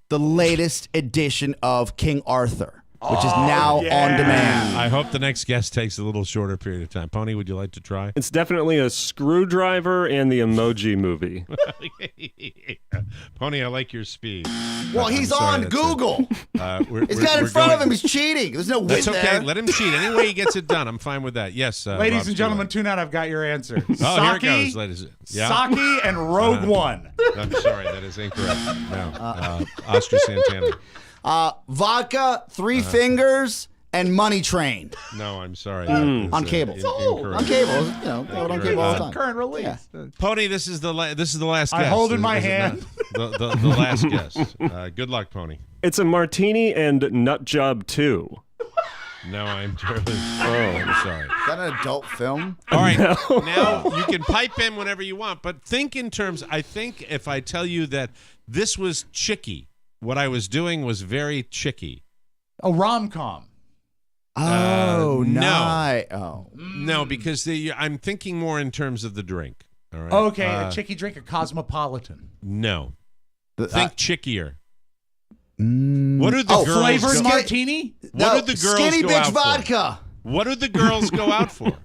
the latest edition of King Arthur, which is now on demand. I hope the next guest takes a little shorter period of time. Pony, would you like to try? It's definitely a screwdriver and the Emoji Movie. Pony, I like your speed. Well, he's on Google. He's got it in front of him. He's cheating. There's no win That's okay. there. Let him cheat. Any way he gets it done, I'm fine with that. Yes. Ladies Rob, and gentlemen, tune out. I've got your answer. Oh, here it goes, ladies. Yeah. Saki and Rogue One. I'm sorry, that is incorrect. No. Oscar Santana. Vodka, Three Fingers, and Money Train. No, I'm sorry. On cable. On cable. You know, they have it on cable all the time. Current release. Yeah. Pony, this is the last guest. I hold in my hand. The last guest. Good luck, Pony. It's a martini and nut job too. No, I'm terribly. I'm sorry. Is that an adult film? All right. Now you can pipe in whenever you want, but think in terms. I think if I tell you that this was chicky, what I was doing was very chicky. A rom-com. Oh, no. Oh. No, because I'm thinking more in terms of the drink. All right. Okay, a chicky drink, a cosmopolitan. No. Think chickier. What do the girls flavored martini? What do the girls Skinny go bitch out vodka. For? What do the girls go out for?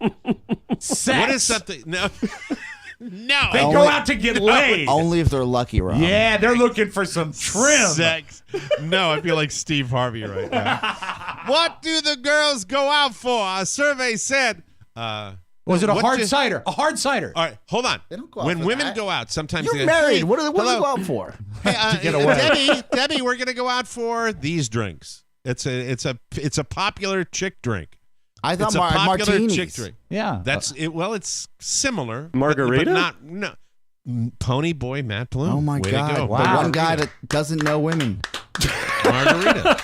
Sex. What is something? No. No. They go out to get laid. Only if they're lucky, Rob. Yeah, they're looking for some trim. Sex. No, I feel like Steve Harvey right now. What do the girls go out for? A survey said. Was it a hard cider? A hard cider. All right, hold on. They don't go out when for women that. go out, sometimes You're they married. Hey, What do they hello. go out for? Hey, To get away. Debbie, we're gonna go out for these drinks. It's a popular chick drink. I thought It's a popular martinis. chick drink. Yeah. That's it. Well, it's similar. Margarita? but not no. Pony boy Matt Bloom. Oh my Way God! To go. The one guy that doesn't know women. Margarita.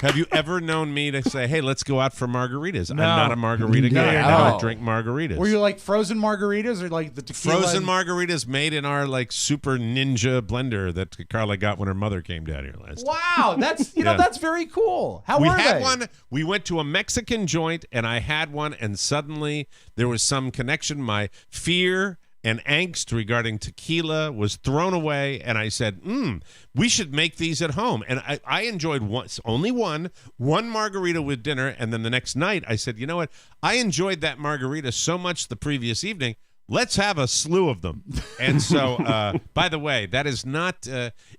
Have you ever known me to say, "Hey, let's go out for margaritas"? No. I'm not a margarita guy. you're I not. don't drink margaritas. Were you like frozen margaritas or like the tequila? Frozen margaritas made in our like super ninja blender that Carla got when her mother came down here last time. Wow, that's that's very cool. How We were had they? one. We went to a Mexican joint, and I had one, and suddenly there was some connection. My fear and angst regarding tequila was thrown away, and I said, we should make these at home. And I enjoyed only one margarita with dinner, and then the next night I said, you know what? I enjoyed that margarita so much the previous evening. Let's have a slew of them. And so, by the way, that is not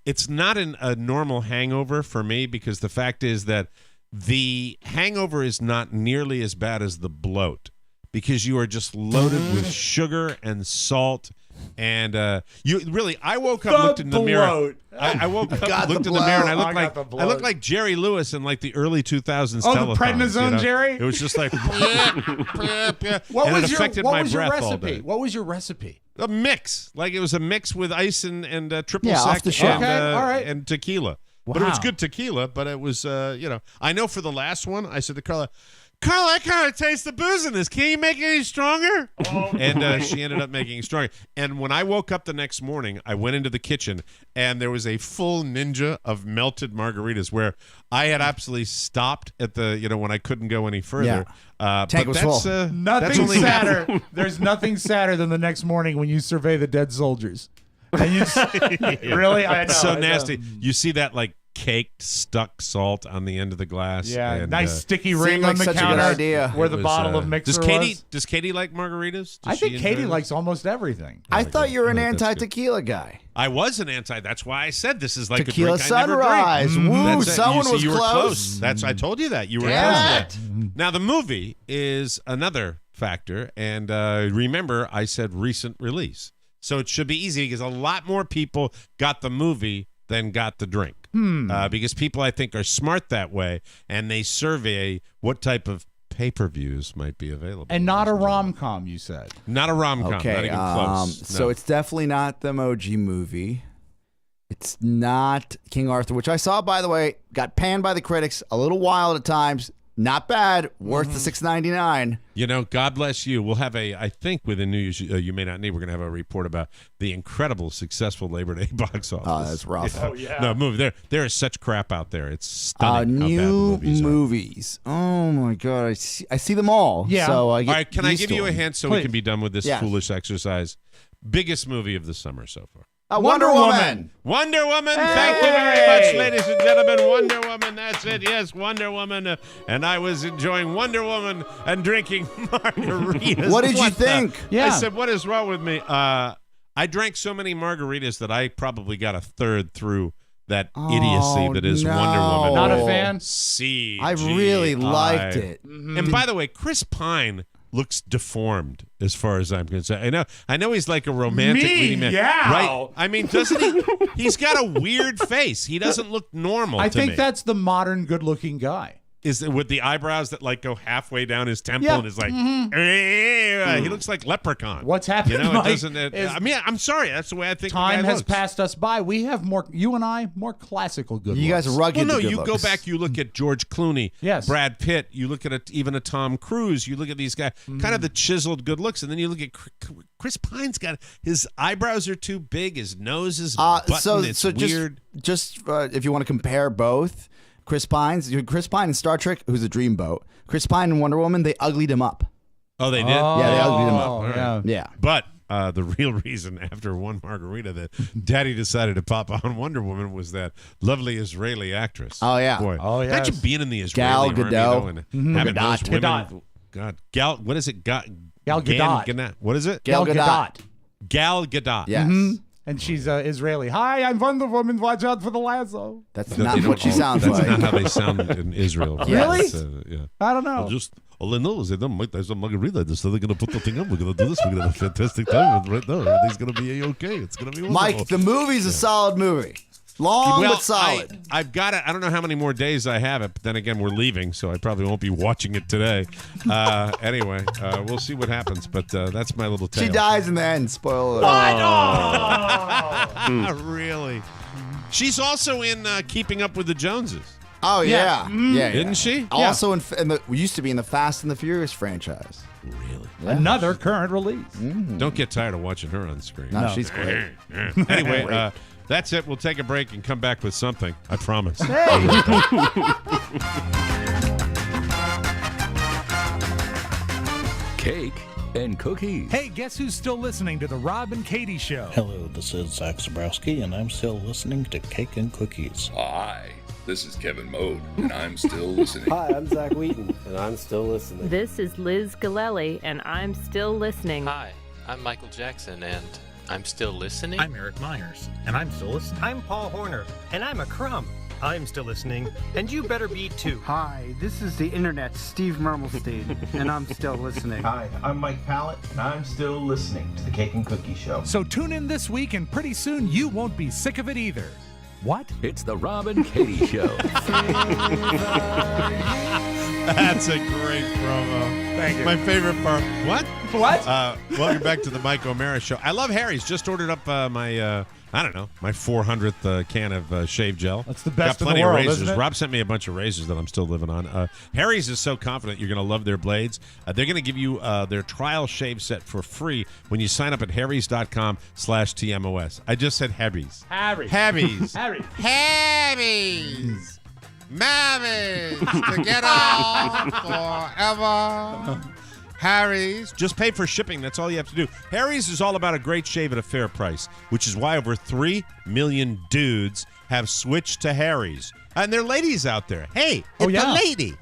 it's not a normal hangover for me, because the fact is that the hangover is not nearly as bad as the bloat, because you are just loaded with sugar and salt. And I woke up, looked in the mirror. I woke up, looked in the mirror, and I looked like Jerry Lewis in like the early 2000s. Oh, telethons, the prednisone, Jerry? It was just like, What was your recipe? What was your recipe? A mix, like it was a mix with ice and triple off sec the shelf. and, All right. and tequila. Wow. But it was good tequila. But it was, I know for the last one, I said to Carla, I kind of taste the booze in this. Can you make it any stronger? And she ended up making it stronger. And when I woke up the next morning, I went into the kitchen, and there was a full ninja of melted margaritas where I had absolutely stopped at the, when I couldn't go any further. Tank was full. Nothing sadder. There's nothing sadder than the next morning when you survey the dead soldiers. And you just, really? I know. It's so nasty. You see that like caked stuck salt on the end of the glass. Yeah, and, nice sticky ring like on the such a counter good idea. where the bottle of mixer was. Does Katie like margaritas? I think Katie likes almost everything. I thought you were an that's good. anti-tequila guy. I was an anti. That's why I said this is like Tequila a drink I never sunrise. drink. Woo, That's it. someone you was were close. That's I told you that you were Damn close. Now the movie is another factor, and remember I said recent release, so it should be easy because a lot more people got the movie than got the drink. because people, I think, are smart that way, and they survey what type of pay-per-views might be available. And not a rom-com, you said. Not a rom-com, Okay, not even close. So it's definitely not the Emoji Movie. It's not King Arthur, which I saw, by the way, got panned by the critics, a little wild at times. Not bad, worth the $6.99. You know, God bless you. We'll have I think within news you may not need, we're going to have a report about the incredible successful Labor Day box office. Oh, that's rough. Yeah. Oh, yeah. No, movie. There is such crap out there. It's stunning how bad the New movies are. movies. Oh, my God. I see them all. Yeah. So All right, can I give you a hint? hint so Please. we can be done with this Yes. foolish exercise? Biggest movie of the summer so far. Wonder Woman. Wonder Woman. Thank you very much, ladies and gentlemen. Wonder Woman. That's it. Yes, Wonder Woman. And I was enjoying Wonder Woman and drinking margaritas. What did you think? Yeah. I said, what is wrong with me? I drank so many margaritas that I probably got a third through that idiocy that is no. Wonder Woman. Not a fan? I really liked it. And by the way, Chris Pine looks deformed as far as I'm concerned. I know he's like a romantic leading man. Yeah. Right? I mean, doesn't he? He's got a weird face. He doesn't look normal I to think me. that's the modern good-looking guy. Is it with the eyebrows that like go halfway down his temple Yeah. and is like, he looks like Leprechaun. What's happening, You know, Mike, it doesn't. is I mean, I'm sorry. That's the way I think. Time the guy has looks. passed us by. We have you and I, more classical good You guys looks. are rugged. Well, no, to good you looks. go back, you look at George Clooney, Yes. Brad Pitt, you look at even a Tom Cruise, you look at these guys, kind of the chiseled good looks, and then you look at Chris Pine's got his eyebrows are too big, his nose is buttoned, it's weird. Just if you want to compare both, Chris Pine in Star Trek, who's a dreamboat. Chris Pine in Wonder Woman, they uglied him up. Oh, they did? Yeah, they uglied him up. All right. Yeah. Yeah. But the real reason after one margarita that Daddy decided to pop on Wonder Woman was that lovely Israeli actress. Oh, yeah. Boy, Oh, yes. imagine being in the Israeli Gal army, Gadot. though, and having those Gadot. women. Gadot. God, Gal, what is it? Gal Gadot. What is it? Gal Gadot. Gal Gadot. Yes. And she's Israeli. Hi, I'm Wonder Woman. Watch out for the lasso. That's No, not they what don't she all- sounds That's like. not how they sound in Israel. Really? That's, yeah. I don't know. All I know is they don't make there's a margarita, so they're going to put the thing up. We're going to do this. We're going to have a fantastic time right now. Everything's going to be okay. It's going to be wonderful. Mike, the movie's a solid movie. Long but solid. I've got it. I don't know how many more days I have it, but then again, we're leaving, so I probably won't be watching it today. Anyway, we'll see what happens, but that's my little tale. She dies in the end. Spoiler alert. Really? She's also in Keeping Up with the Joneses. Oh, yeah. Yeah. Isn't she? Also, used to be in the Fast and the Furious franchise. Really? Another current release. Don't get tired of watching her on screen. No, she's great. Anyway, that's it. We'll take a break and come back with something. I promise. Cake and cookies. Hey, guess who's still listening to the Rob and Katie Show? Hello, this is Zach Zabrowski, and I'm still listening to Cake and Cookies. Hi, this is Kevin Mode, and I'm still listening. Hi, I'm Zach Wheaton, and I'm still listening. This is Liz Galelli, and I'm still listening. Hi, I'm Michael Jackson, and I'm still listening. I'm Eric Myers, and I'm still listening. I'm Paul Horner, and I'm a crumb. I'm still listening, and you better be too. Hi, this is the Internet's Steve Mermelstein, and I'm still listening. Hi, I'm Mike Pallett, and I'm still listening to the Cake and Cookie Show. So tune in this week, and pretty soon you won't be sick of it either. What? It's the Rob and Katie Show. That's a great promo. Thank you. My favorite part. What? What? Welcome back to the Mike O'Mara Show. I love Harry's. Just ordered up my, I don't know, my 400th can of shave gel. That's the best Got plenty in the world, of razors. isn't it? Rob sent me a bunch of razors that I'm still living on. Harry's is so confident you're going to love their blades. They're going to give you their trial shave set for free when you sign up at harrys.com/TMOS. I just said Harry's. Harry's. Harry's. Harry. Harry's. Mammies together forever. Harry's. Just pay for shipping. That's all you have to do. Harry's is all about a great shave at a fair price, which is why over 3 million dudes have switched to Harry's. And there are ladies out there. Hey, it's a lady.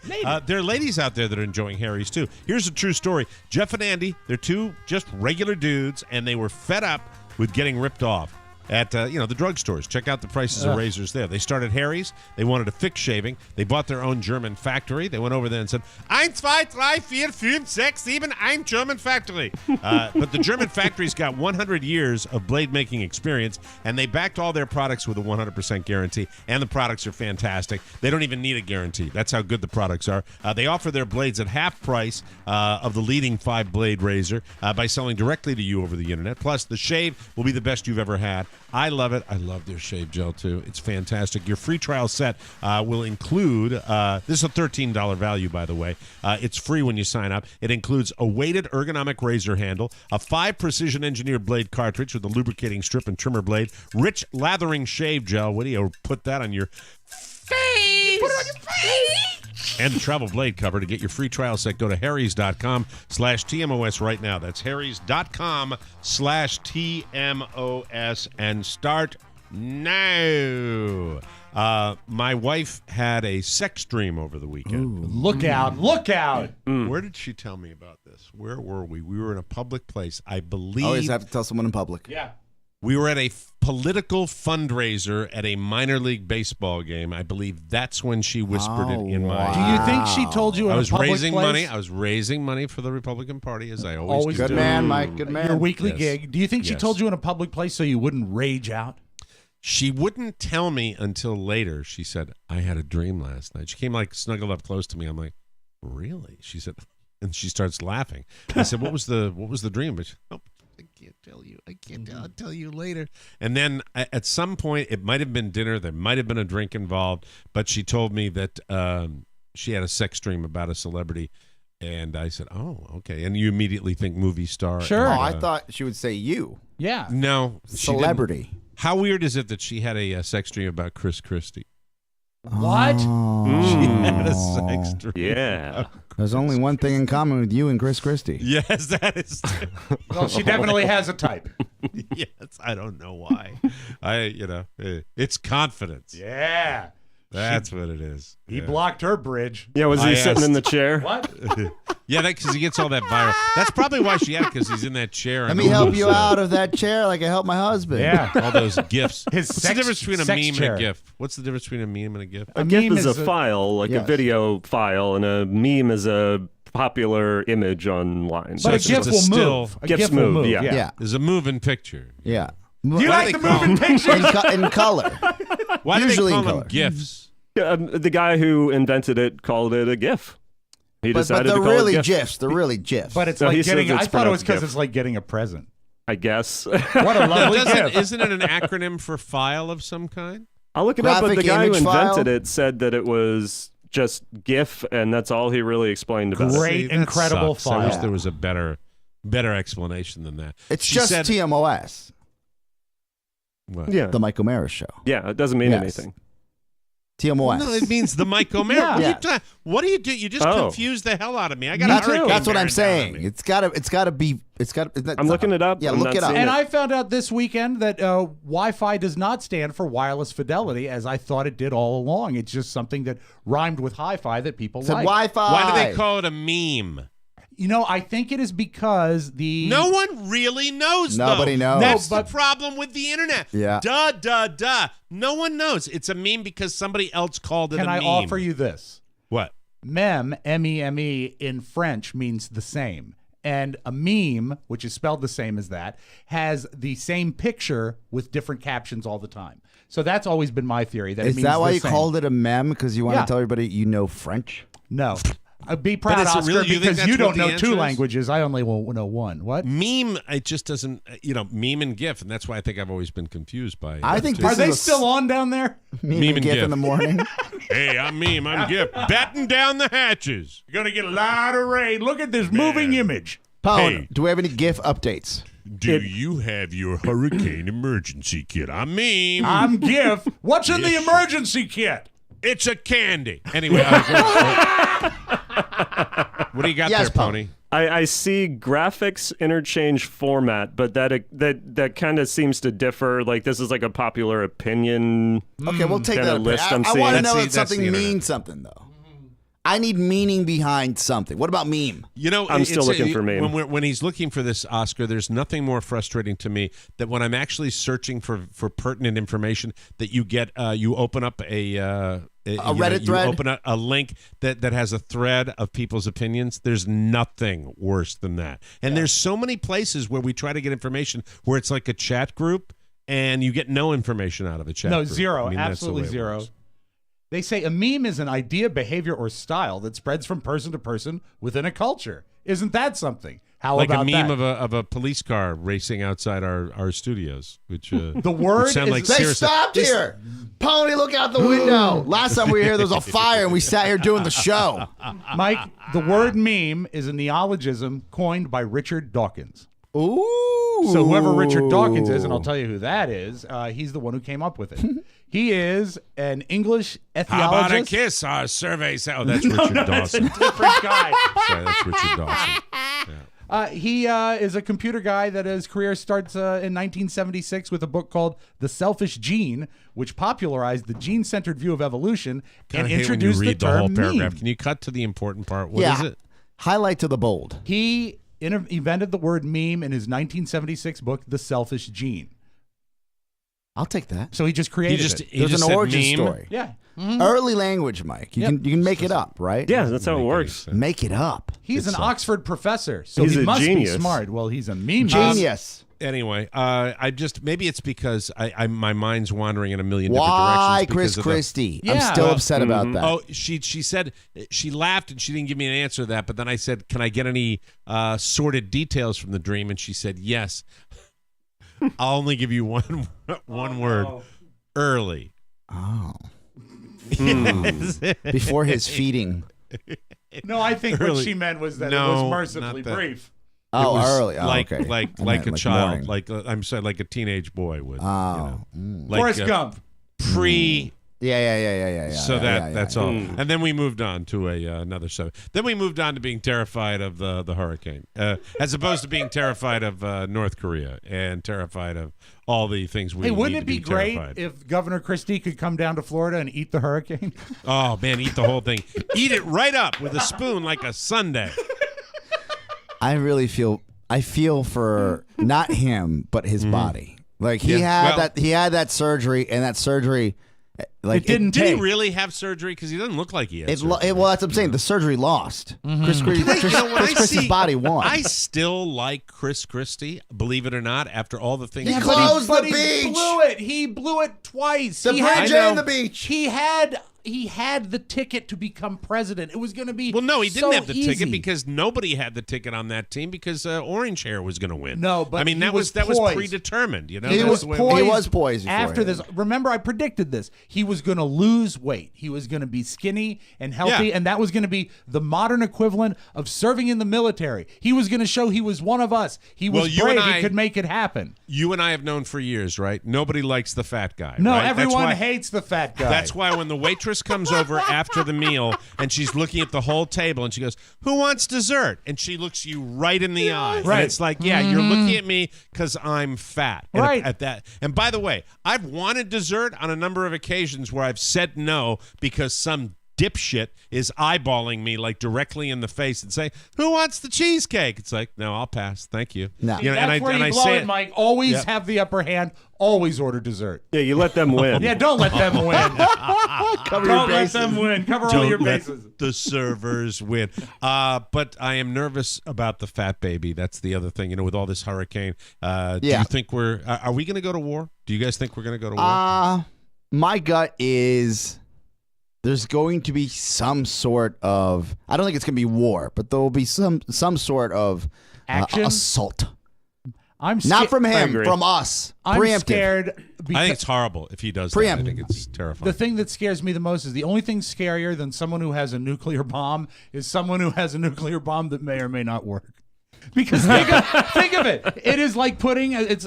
There are ladies out there that are enjoying Harry's, too. Here's a true story. Jeff and Andy, they're two just regular dudes, and they were fed up with getting ripped off. at the drugstores. Check out the prices of razors there. They start at Harry's. They wanted to fix shaving. They bought their own German factory. They went over there and said, 1, 2, 3, 4, 5, 6, 7, 1 German factory. But the German factory's got 100 years of blade making experience, and they backed all their products with a 100% guarantee, and the products are fantastic. They don't even need a guarantee. That's how good the products are. They offer their blades at half price of the leading 5-blade razor by selling directly to you over the internet. Plus, the shave will be the best you've ever had. I love it. I love their shave gel, too. It's fantastic. Your free trial set will include, this is a $13 value, by the way. It's free when you sign up. It includes a weighted ergonomic razor handle, a 5 precision-engineered blade cartridge with a lubricating strip and trimmer blade, rich lathering shave gel. What do you put that on your face? Put it on your face! And the travel blade cover. To get your free trial set, go to harrys.com/TMOS right now. That's harrys.com/TMOS and start now. My wife had a sex dream over the weekend. Ooh, look out. Look out. Where did she tell me about this? Where were we? We were in a public place. I believe. Always have to tell someone in public. Yeah. We were at a political fundraiser at a minor league baseball game. I believe that's when she whispered it in my ear. Do you think she told you in a public raising place? money. I was raising money for the Republican Party, as I always do. Good man, Mike. Good man. Your weekly Yes. gig. Do you think she Yes. told you in a public place so you wouldn't rage out? She wouldn't tell me until later. She said, I had a dream last night. She came snuggled up close to me. I'm like, really? She said, and she starts laughing. I said, what was the dream? But she, I can't tell you. I'll tell you later. And then at some point, it might have been dinner. There might have been a drink involved. But she told me that she had a sex dream about a celebrity. And I said, oh, okay. And you immediately think movie star. Sure. Oh, I thought she would say you. Yeah. No. Celebrity. How weird is it that she had a sex dream about Chris Christie? What? She had a sex dream. Yeah. There's only one thing in common with you and Chris Christie. Yes, that is true. Well, she definitely has a type. Yes, I don't know why. It's confidence. Yeah. That's what it is. He blocked her bridge. Yeah, was he sitting in the chair? What? Yeah, because he gets all that viral. That's probably why she had it, because he's in that chair. Let me help you out of that chair like I helped my husband. Yeah. All those GIFs. His What's the difference between a sex meme chair. and a GIF? What's the difference between a meme and a GIF? A GIF meme is a is file, like a video file, and a meme is a popular image online. But a So GIF it's a will still- move. A GIFs GIF will move, move. yeah. There's a moving picture. Yeah. Do you like the moving pictures? In color. Why do they Usually call in them color. GIFs? The guy who invented it called it a GIF. He But decided they're to call really it GIF. GIFs. They're really GIFs. But it's No, he like said getting. it's I thought it was pronounced because GIF. it's like getting a present. I guess. What a lovely gift. Isn't it an acronym for file of some kind? I'll look it up, but the Graphic guy who image invented file? it said that it was just GIF, and that's all he really explained about it. Great, that incredible sucks. I wish file. there was a better explanation than that. it's She just said- TMOS, What? Yeah. the Mike O'Mara show. Yeah, it doesn't mean Yes. anything. TMOS. No, it means the Mike O'Mara. Yeah. What do you do? You just confuse the hell out of me. I got That's, a hurricane that's what I'm bearing down on saying. me. It's gotta be. I'm looking it up. Yeah, I'm look not it up. seeing And I found out this weekend that Wi-Fi does not stand for wireless fidelity, as I thought it did all along. It's just something that rhymed with hi-fi that people Said like. Wi-Fi. Why do they call it a meme? You know, I think it is because the No one really knows. Nobody though. knows. That's No, the problem with the internet. Yeah. Duh. No one knows. It's a meme because somebody else called it Can a I meme. offer you this? What? Meme, M-E-M-E, in French means the same. And a meme, which is spelled the same as that, has the same picture with different captions all the time. So that's always been my theory. That it Is means that why the you same. called it a meme? Because you want Yeah. to tell everybody you know French? No. Be proud, is it Oscar, really- you think because that's you what don't the know answer two is? languages. I only know one. What? Meme, it just doesn't, meme and GIF, and that's why I think I've always been confused by it. I think Are this they is a still on down there? meme Meme and and GIF GIF. in the morning. Hey, I'm meme, I'm GIF. Batten down the hatches. You're going to get a lot of rain. Look at this moving image. Pone, Hey. do we have any GIF updates? Do you have your hurricane emergency kit? I'm meme. I'm GIF. What's in the Yes. emergency kit? It's a candy. Anyway, what do you got Yes, there, Pony? I see graphics interchange format, but that kind of seems to differ. Like this is like a popular opinion. Okay, we'll take kinda that. list I I'm want to seeing. know That's that the something internet. means something, though. I need meaning behind something. What about meme? You know, I'm still looking for meme. When he's looking for this Oscar, there's nothing more frustrating to me than when I'm actually searching for pertinent information that you get. You open up a Reddit thread. You open a link that has a thread of people's opinions. There's nothing worse than that. And there's so many places where we try to get information where it's like a chat group, and you get no information out of a chat group. No, zero. I mean, that's the Absolutely way it zero. works. They say a meme is an idea, behavior, or style that spreads from person to person within a culture. Isn't that something? How like about a meme that? of a police car racing outside our studios, which the word which sound is like They seriously- stopped here. Pony, look out the window. Last time we were here, there was a fire, and we sat here doing the show. Mike, the word meme is a neologism coined by Richard Dawkins. Ooh. So whoever Richard Dawkins is, and I'll tell you who that is, he's the one who came up with it. He is an English ethiologist. How about a kiss? Our survey says, oh, that's Richard that's a Dawson. different guy. Sorry, that's Richard Dawson. Yeah. He is a computer guy that his career starts in 1976 with a book called The Selfish Gene, which popularized the gene-centered view of evolution Kinda and hate introduced when you read the the term whole paragraph. meme. Can you cut to the important part? What is it? Highlight to the bold. He invented the word meme in his 1976 book, The Selfish Gene. I'll take that. So he just created it. There's an said origin meme? story. Yeah. Early language, Mike. You can make it up, right? Yeah, that's how it works. Make it up. He's an Oxford professor, so He's he a must genius. be smart. Well, he's a meme Genius. Anyway, I just maybe it's because I my mind's wandering in a million different Why, directions. Chris because of the- Christie? Yeah. I'm still upset about that. Oh, she said she laughed and she didn't give me an answer to that. But then I said, "Can I get any sordid details from the dream?" And she said, "Yes." I'll only give you one word. Early. Oh. Before his feeding. No, I think what Early. she meant was that it No, was mercifully not that. brief. It was early. Oh, like okay. like I like meant a like child, morning. like I'm sorry, like a teenage boy would. Oh. Like, Forrest Gump. Pre. Yeah. So that's all. yeah. And then we moved on to another show. Then we moved on to being terrified of the hurricane, as opposed to being terrified of North Korea and terrified of all the things we. Hey, wouldn't need it to be great terrified. if Governor Christie could come down to Florida and eat the hurricane? Oh man, eat the whole thing. Eat it right up with a spoon like a sundae. I really feel for not him, but his body. Like he had that surgery, and that surgery, like It didn't Did he take. really have surgery? Because he doesn't look like he has. Well, that's what I'm saying. The surgery lost. Chris Christie's body won. I still like Chris Christie, believe it or not, after all the things. He closed the But beach. He blew it. He blew it twice. The He bridge had- and the beach. He had the ticket to become president. It was going to be Well, no, he didn't so have the ticket easy. because nobody had the ticket on that team because Orange Hair was going to win. No, but I mean he that was poised. predetermined. You know, He That's was the way- poised. He was poised before after he this. Remember, I predicted this. He was going to lose weight. He was going to be skinny and healthy, Yeah. and that was going to be the modern equivalent of serving in the military. He was going to show he was one of us. He was Well, you brave. and I- He could make it happen. You and I have known for years, right? Nobody likes the fat guy. No, right? That's everyone why- hates the fat guy. That's why when the waitress comes over after the meal and she's looking at the whole table and she goes, "Who wants dessert?" and she looks you right in the eye. Right. And it's like, yeah, you're looking at me because I'm fat. And Right. At that. And by the way, I've wanted dessert on a number of occasions where I've said no because some dipshit is eyeballing me like directly in the face and say, "Who wants the cheesecake?" It's like, no, I'll pass. Thank you. No. You know, That's where you blow say it, Mike. Always Yep. have the upper hand. Always order dessert. Yeah, you let them win. Yeah, don't let them win. Cover your Don't let bases. them win. Cover all Don't your let bases. the servers win. But I am nervous about the fat baby. That's the other thing. You know, with all this hurricane. Do Yeah. you think are we going to go to war? Do you guys think we're going to go to war? My gut is there's going to be some sort of, I don't think it's going to be war, but there will be some sort of Action? assault. I'm Not from I him, agree. from us. I'm Preemptive. scared. I Because think it's horrible if he does that. I Preempt. think it's terrifying. the thing that scares me the most is the only thing scarier than someone who has a nuclear bomb is someone who has a nuclear bomb that may or may not work. Because think of it. It is like putting it's.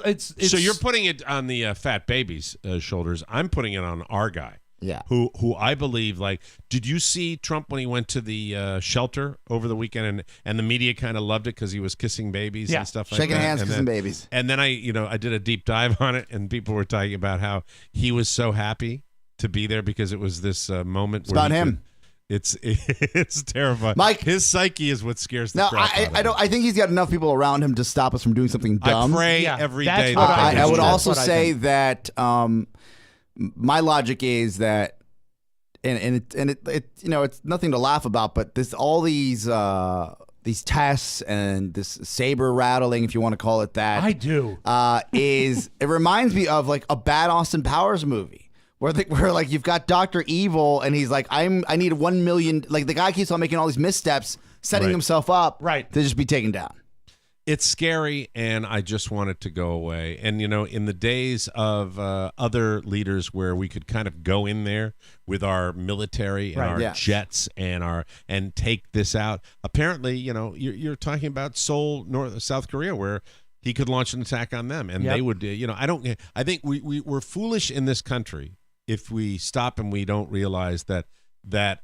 So you're putting it on the fat baby's shoulders. I'm putting it on our guy. Yeah. Who I believe, like, did you see Trump when he went to the shelter over the weekend and the media kind of loved it because he was kissing babies Yeah. and stuff like Shaking that? hands, And kissing then- babies. And then I did a deep dive on it and people were talking about how he was so happy to be there because it was this moment. It's about him. It's terrifying. Mike, his psyche is what scares the No, crap out of him. I think he's got enough people around him to stop us from doing something dumb. I pray every day. I would also say that my logic is that, and it it's nothing to laugh about, but all these tests and this saber rattling, if you want to call it that, I do. It reminds me of like a bad Austin Powers movie. Where like you've got Dr. Evil and he's like, I need 1 million. Like the guy keeps on making all these missteps, setting himself up to just be taken down. It's scary, and I just want it to go away. And, in the days of other leaders where we could kind of go in there with our military and our jets and take this out, apparently, you're talking about Seoul, South Korea, where he could launch an attack on them. And they would, I think we're foolish in this country if we stop and we don't realize that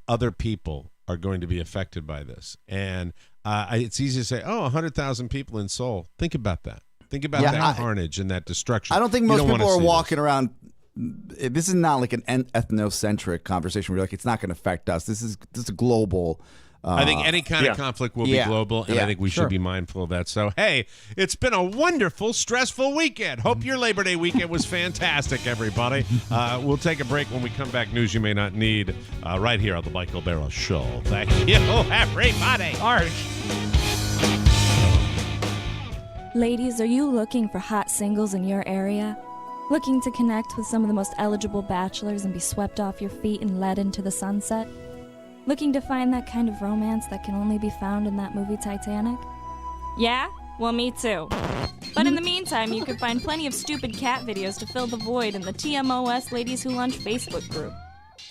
other people are going to be affected by this. And it's easy to say, 100,000 people in Seoul. Think about that. Think about that carnage and that destruction. I don't think most people are walking around. This is not like an ethnocentric conversation where you're like, it's not going to affect us. This is a global. I think any kind of conflict will be global, and I think we should be mindful of that. So, hey, it's been a wonderful, stressful weekend. Hope your Labor Day weekend was fantastic, everybody. We'll take a break. When we come back. News you may not need right here on the Michael Barrow Show. Thank you, everybody. Arch. Ladies, are you looking for hot singles in your area? Looking to connect with some of the most eligible bachelors and be swept off your feet and led into the sunset? Looking to find that kind of romance that can only be found in that movie Titanic? Yeah? Well, me too. But in the meantime, you can find plenty of stupid cat videos to fill the void in the TMOS Ladies Who Lunch Facebook group.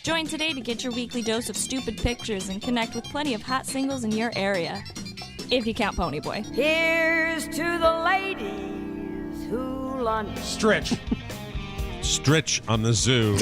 Join today to get your weekly dose of stupid pictures and connect with plenty of hot singles in your area. If you count Ponyboy. Here's to the ladies who lunch. Stritch on the zoo.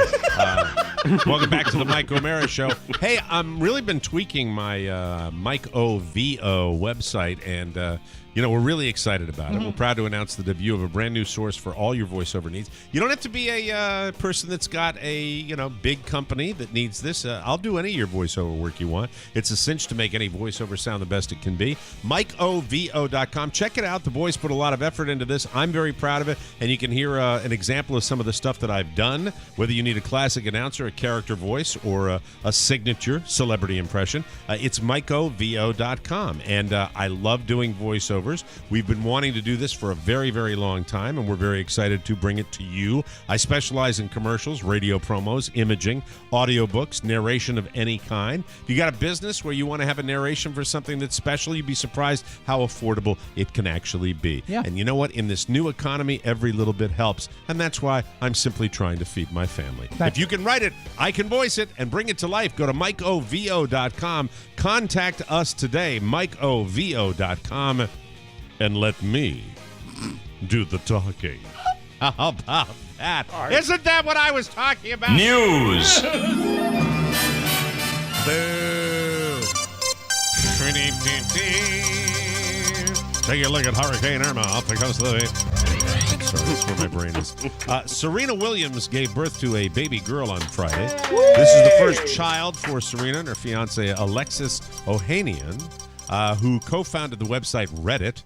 Welcome back to the Mike O'Mara Show. Hey, I'm really been tweaking my Mike OVO website, and we're really excited about it. We're proud to announce the debut of a brand new source for all your voiceover needs. You don't have to be a person that's got a big company that needs this. I'll do any of your voiceover work you want. It's a cinch to make any voiceover sound the best it can be. MikeOVO.com. Check it out. The boys put a lot of effort into this. I'm very proud of it, and you can hear an example of some of the stuff that I've done, whether you need a classic announcer, a character voice, or a signature celebrity impression. It's MikeOVO.com, and I love doing voiceovers. We've been wanting to do this for a very, very long time, and we're very excited to bring it to you. I specialize in commercials, radio promos, imaging, audiobooks, narration of any kind. If you got a business where you want to have a narration for something that's special, you'd be surprised how affordable it can actually be. Yeah. And you know what? In this new economy, every little bit helps, and that's why I'm simply trying to feed my family. If you can write it, I can voice it and bring it to life. Go to MikeOVO.com. Contact us today, MikeOVO.com. And let me do the talking. How about that? Isn't that what I was talking about? News. Boo. Take a look at Hurricane Irma off the coast of the... Sorry, that's where my brain is. Serena Williams gave birth to a baby girl on Friday. This is the first child for Serena and her fiance Alexis Ohanian, who co-founded the website Reddit.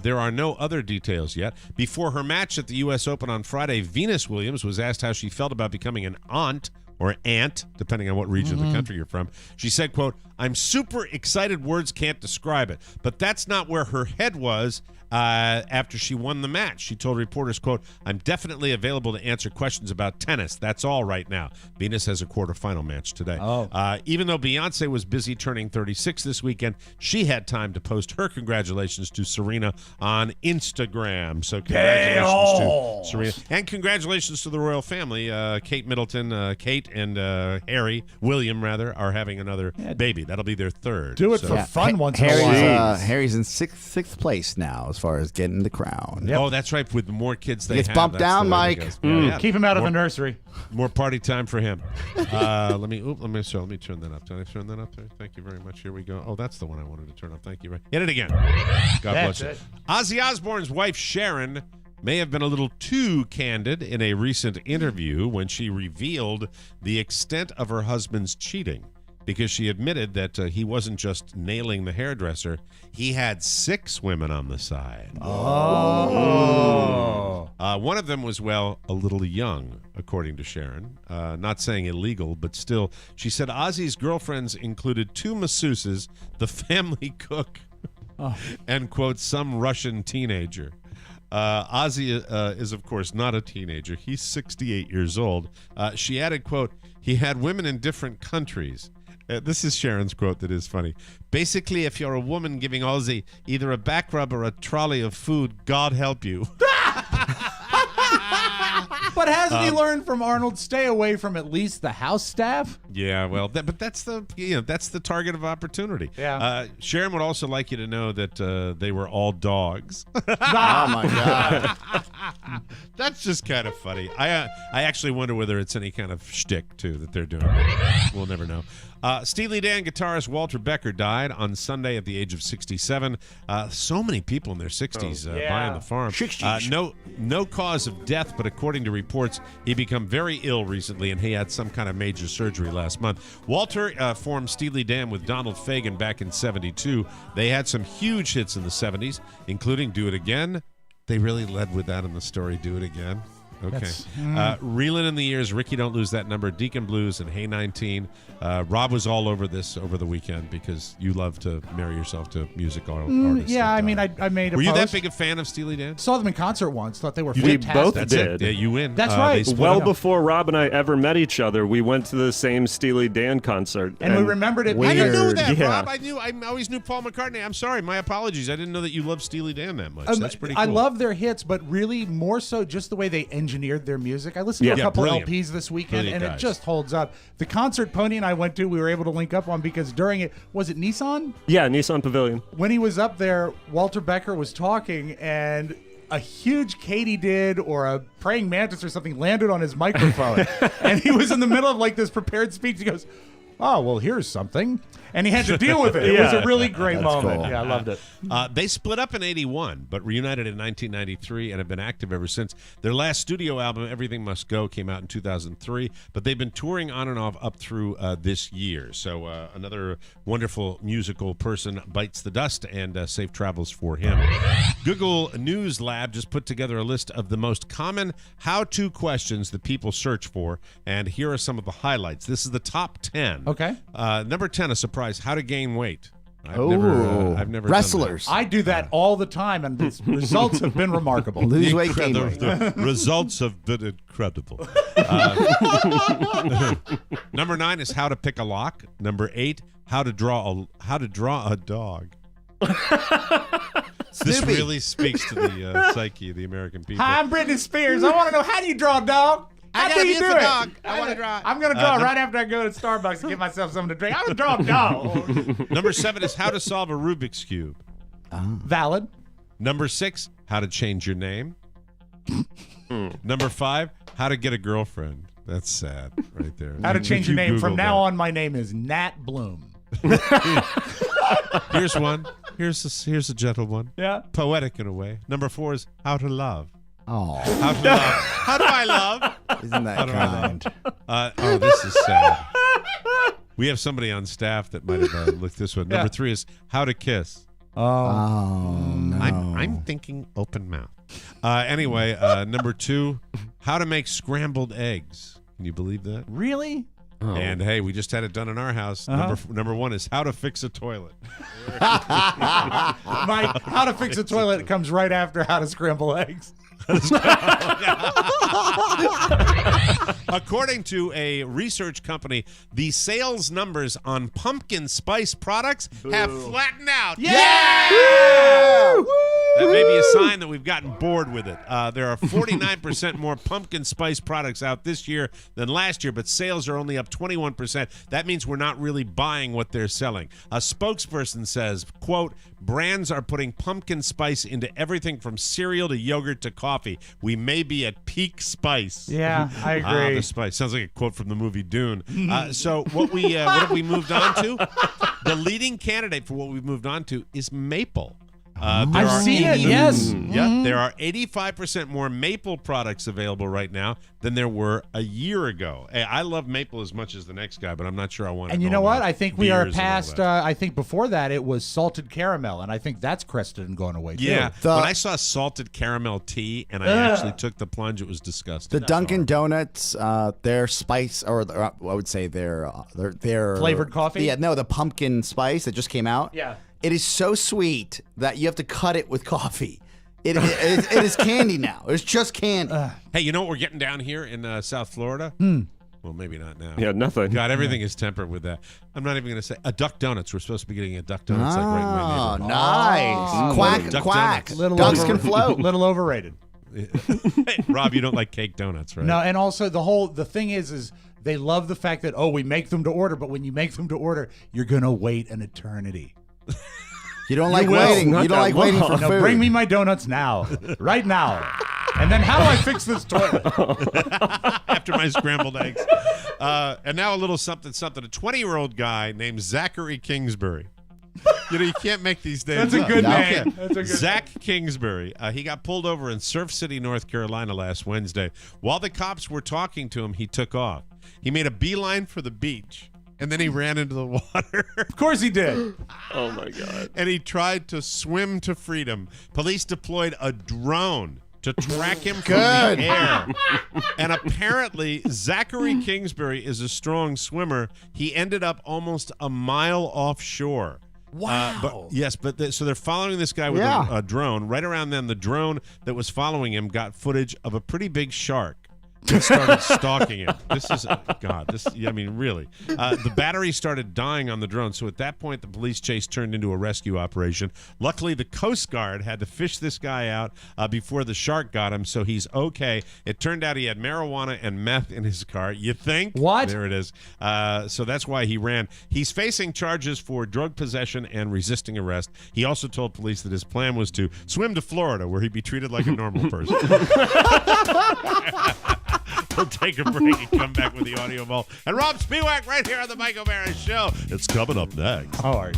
There are no other details yet. Before her match at the U.S. Open on Friday, Venus Williams was asked how she felt about becoming an aunt, or aunt, depending on what region of the country you're from. She said, quote, "I'm super excited, words can't describe it." But that's not where her head was after she won the match. She told reporters, quote, "I'm definitely available to answer questions about tennis. That's all right now." Venus has a quarterfinal match today. Even though Beyonce was busy turning 36 this weekend, she had time to post her congratulations to Serena on Instagram. So congratulations to Serena. And congratulations to the royal family. Kate Middleton, Kate and William, are having another baby. That'll be their third. Do it for fun once in a while. Harry's in sixth place now as far as getting the crown. Yep. Oh, that's right. With the more kids they gets have, bumped down, Mike. Keep him out of a nursery. More party time for him. Let me turn that up. Did I turn that up there? Thank you very much. Here we go. Oh, that's the one I wanted to turn up. Thank you. Hit it again. God bless you. Ozzy Osbourne's wife Sharon may have been a little too candid in a recent interview when she revealed the extent of her husband's cheating. because she admitted that he wasn't just nailing the hairdresser. He had 6 women on the side. Oh. One of them was, well, a little young, according to Sharon. Not saying illegal, but still. She said Ozzy's girlfriends included 2 masseuses, the family cook, and, quote, some Russian teenager. Ozzy is, of course, not a teenager. He's 68 years old. She added, quote, he had women in different countries. This is Sharon's quote that is funny. Basically, if you're a woman giving Ozzy either a back rub or a trolley of food, God help you. But hasn't he learned from Arnold? Stay away from at least the house staff. Yeah, well, but that's the target of opportunity. Yeah. Sharon would also like you to know that they were all dogs. Oh my God. That's just kind of funny. I actually wonder whether it's any kind of shtick too that they're doing. We'll never know. Steely Dan guitarist Walter Becker died on Sunday at the age of 67. So many people in their 60s buying the farm. No cause of death, but according to reports, he became very ill recently, and he had some kind of major surgery last month. Walter formed Steely Dan with Donald Fagen back in 72. They had some huge hits in the 70s, including Do It Again. They really led with that in the story, Do It Again. Okay. Reelin' in the Years, Ricky Don't Lose That Number, Deacon Blues, and Hey 19. Rob was all over this over the weekend because you love to marry yourself to music artists. Yeah, I mean, I made a Were you that post. big a fan of Steely Dan? Saw them in concert once. Thought they were We fantastic. both That's did. it. Yeah, you win. That's right. They split Well up. before Rob and I ever met each other, we went to the same Steely Dan concert. And we remembered it. I didn't know that, Yeah. Rob. I always knew Paul McCartney. I'm sorry. My apologies. I didn't know that you loved Steely Dan that much. That's pretty cool. I love their hits, but really more so just the way they engineered their music. I listened to a couple brilliant. LPs this weekend, Brilliant and guys. it just holds up. The concert Pony and I went to, we were able to link up on because during it, was it Nissan? Yeah, Nissan Pavilion. When he was up there, Walter Becker was talking, and a huge katydid or a praying mantis or something landed on his microphone. And he was in the middle of like this prepared speech. He goes, oh, well, here's something. And he had to deal with it. It was a really great moment. cool. Yeah, I loved it. They split up in 81, but reunited in 1993 and have been active ever since. Their last studio album, Everything Must Go, came out in 2003, but they've been touring on and off up through this year. So another wonderful musical person bites the dust, and safe travels for him. Google News Lab just put together a list of the most common how-to questions that people search for, and here are some of the highlights. This is the top 10. Okay. Number 10, a surprise, how to gain weight. I've never Wrestlers. I do that all the time, and the results have been remarkable. Lose weight, gain weight. The results have been incredible. Number 9 is how to pick a lock. Number 8, how to draw a dog. This really speaks to the psyche of the American people. Hi, I'm Britney Spears. I want to know, how do you draw a dog? How do you do it? dog. I want to draw. I'm going to draw right after I go to Starbucks and get myself something to drink. I'm going to draw a dog. Number 7 is how to solve a Rubik's Cube. Valid. Number 6, how to change your name. Number 5, how to get a girlfriend. That's sad right there. How to change your name. Google From now that. on, my name is Nat Bloom. Here's one. Here's a gentle one. Yeah. Poetic in a way. Number 4 is how to love. Oh, How to love. How do I love? isn't How that do I love? kind? This is sad. We have somebody on staff that might have looked this one. Number 3 is how to kiss. Oh, no. I'm thinking open mouth. Anyway, number 2, how to make scrambled eggs. Can you believe that? Really? And hey, we just had it done in our house. Number 1 is how to fix a toilet. Mike, how to fix a toilet comes right after how to scramble eggs. According to a research company, the sales numbers on pumpkin spice products have flattened out. Yeah! That may be a sign that we've gotten bored with it. There are 49% more pumpkin spice products out this year than last year, but sales are only up 21%. That means we're not really buying what they're selling. A spokesperson says, quote, brands are putting pumpkin spice into everything from cereal to yogurt to coffee. We may be at peak spice. Yeah, I agree. The spice. Sounds like a quote from the movie Dune. So what have we moved on to? The leading candidate for what we've moved on to is maple. I've seen it, yes. Yep, there are 85% more maple products available right now than there were a year ago. Hey, I love maple as much as the next guy, but I'm not sure I want to. And you know what? I think we are past, I think before that it was salted caramel, and I think that's crested and gone away, too. Yeah, when I saw salted caramel tea and I actually took the plunge, it was disgusting. The Dunkin' Donuts, their spice, or I would say their flavored coffee? Yeah, no, the pumpkin spice that just came out. Yeah. It is so sweet that you have to cut it with coffee. It is candy now. It's just candy. Hey, you know what we're getting down here in South Florida? Well, maybe not now. Yeah, nothing. God, everything is tempered with that. I'm not even going to say a Duck Donuts. We're supposed to be getting a Duck Donuts like right in my neighborhood. Nice. Quack, Duck quack. Donuts. Ducks can float. Little overrated. Rob, you don't like cake donuts, right? No, and also the thing is they love the fact that, we make them to order, but when you make them to order, you're going to wait an eternity. You don't like waiting. You don't like waiting for food. Bring me my donuts now. Right now. And then how do I fix this toilet? After my scrambled eggs. And now a little something. A 20-year-old guy named Zachary Kingsbury. You can't make these names That's a good up. name. That's a good Zach Kingsbury. He got pulled over in Surf City, North Carolina last Wednesday. While the cops were talking to him, he took off. He made a beeline for the beach. And then he ran into the water. Of course he did. Oh, my God. And he tried to swim to freedom. Police deployed a drone to track him from the air. And apparently, Zachary Kingsbury is a strong swimmer. He ended up almost a mile offshore. Wow. So they're following this guy with a drone. Right around then, the drone that was following him got footage of a pretty big shark. That started stalking him. This is really. The battery started dying on the drone, so at that point, the police chase turned into a rescue operation. Luckily, the Coast Guard had to fish this guy out before the shark got him, so he's okay. It turned out he had marijuana and meth in his car. You think? What? There it is. So that's why he ran. He's facing charges for drug possession and resisting arrest. He also told police that his plan was to swim to Florida, where he'd be treated like a normal person. We'll take a break and come back with the audio vault. And Rob Spiewak right here on the Mike O'Mara Show. It's coming up next. Oh, Arch.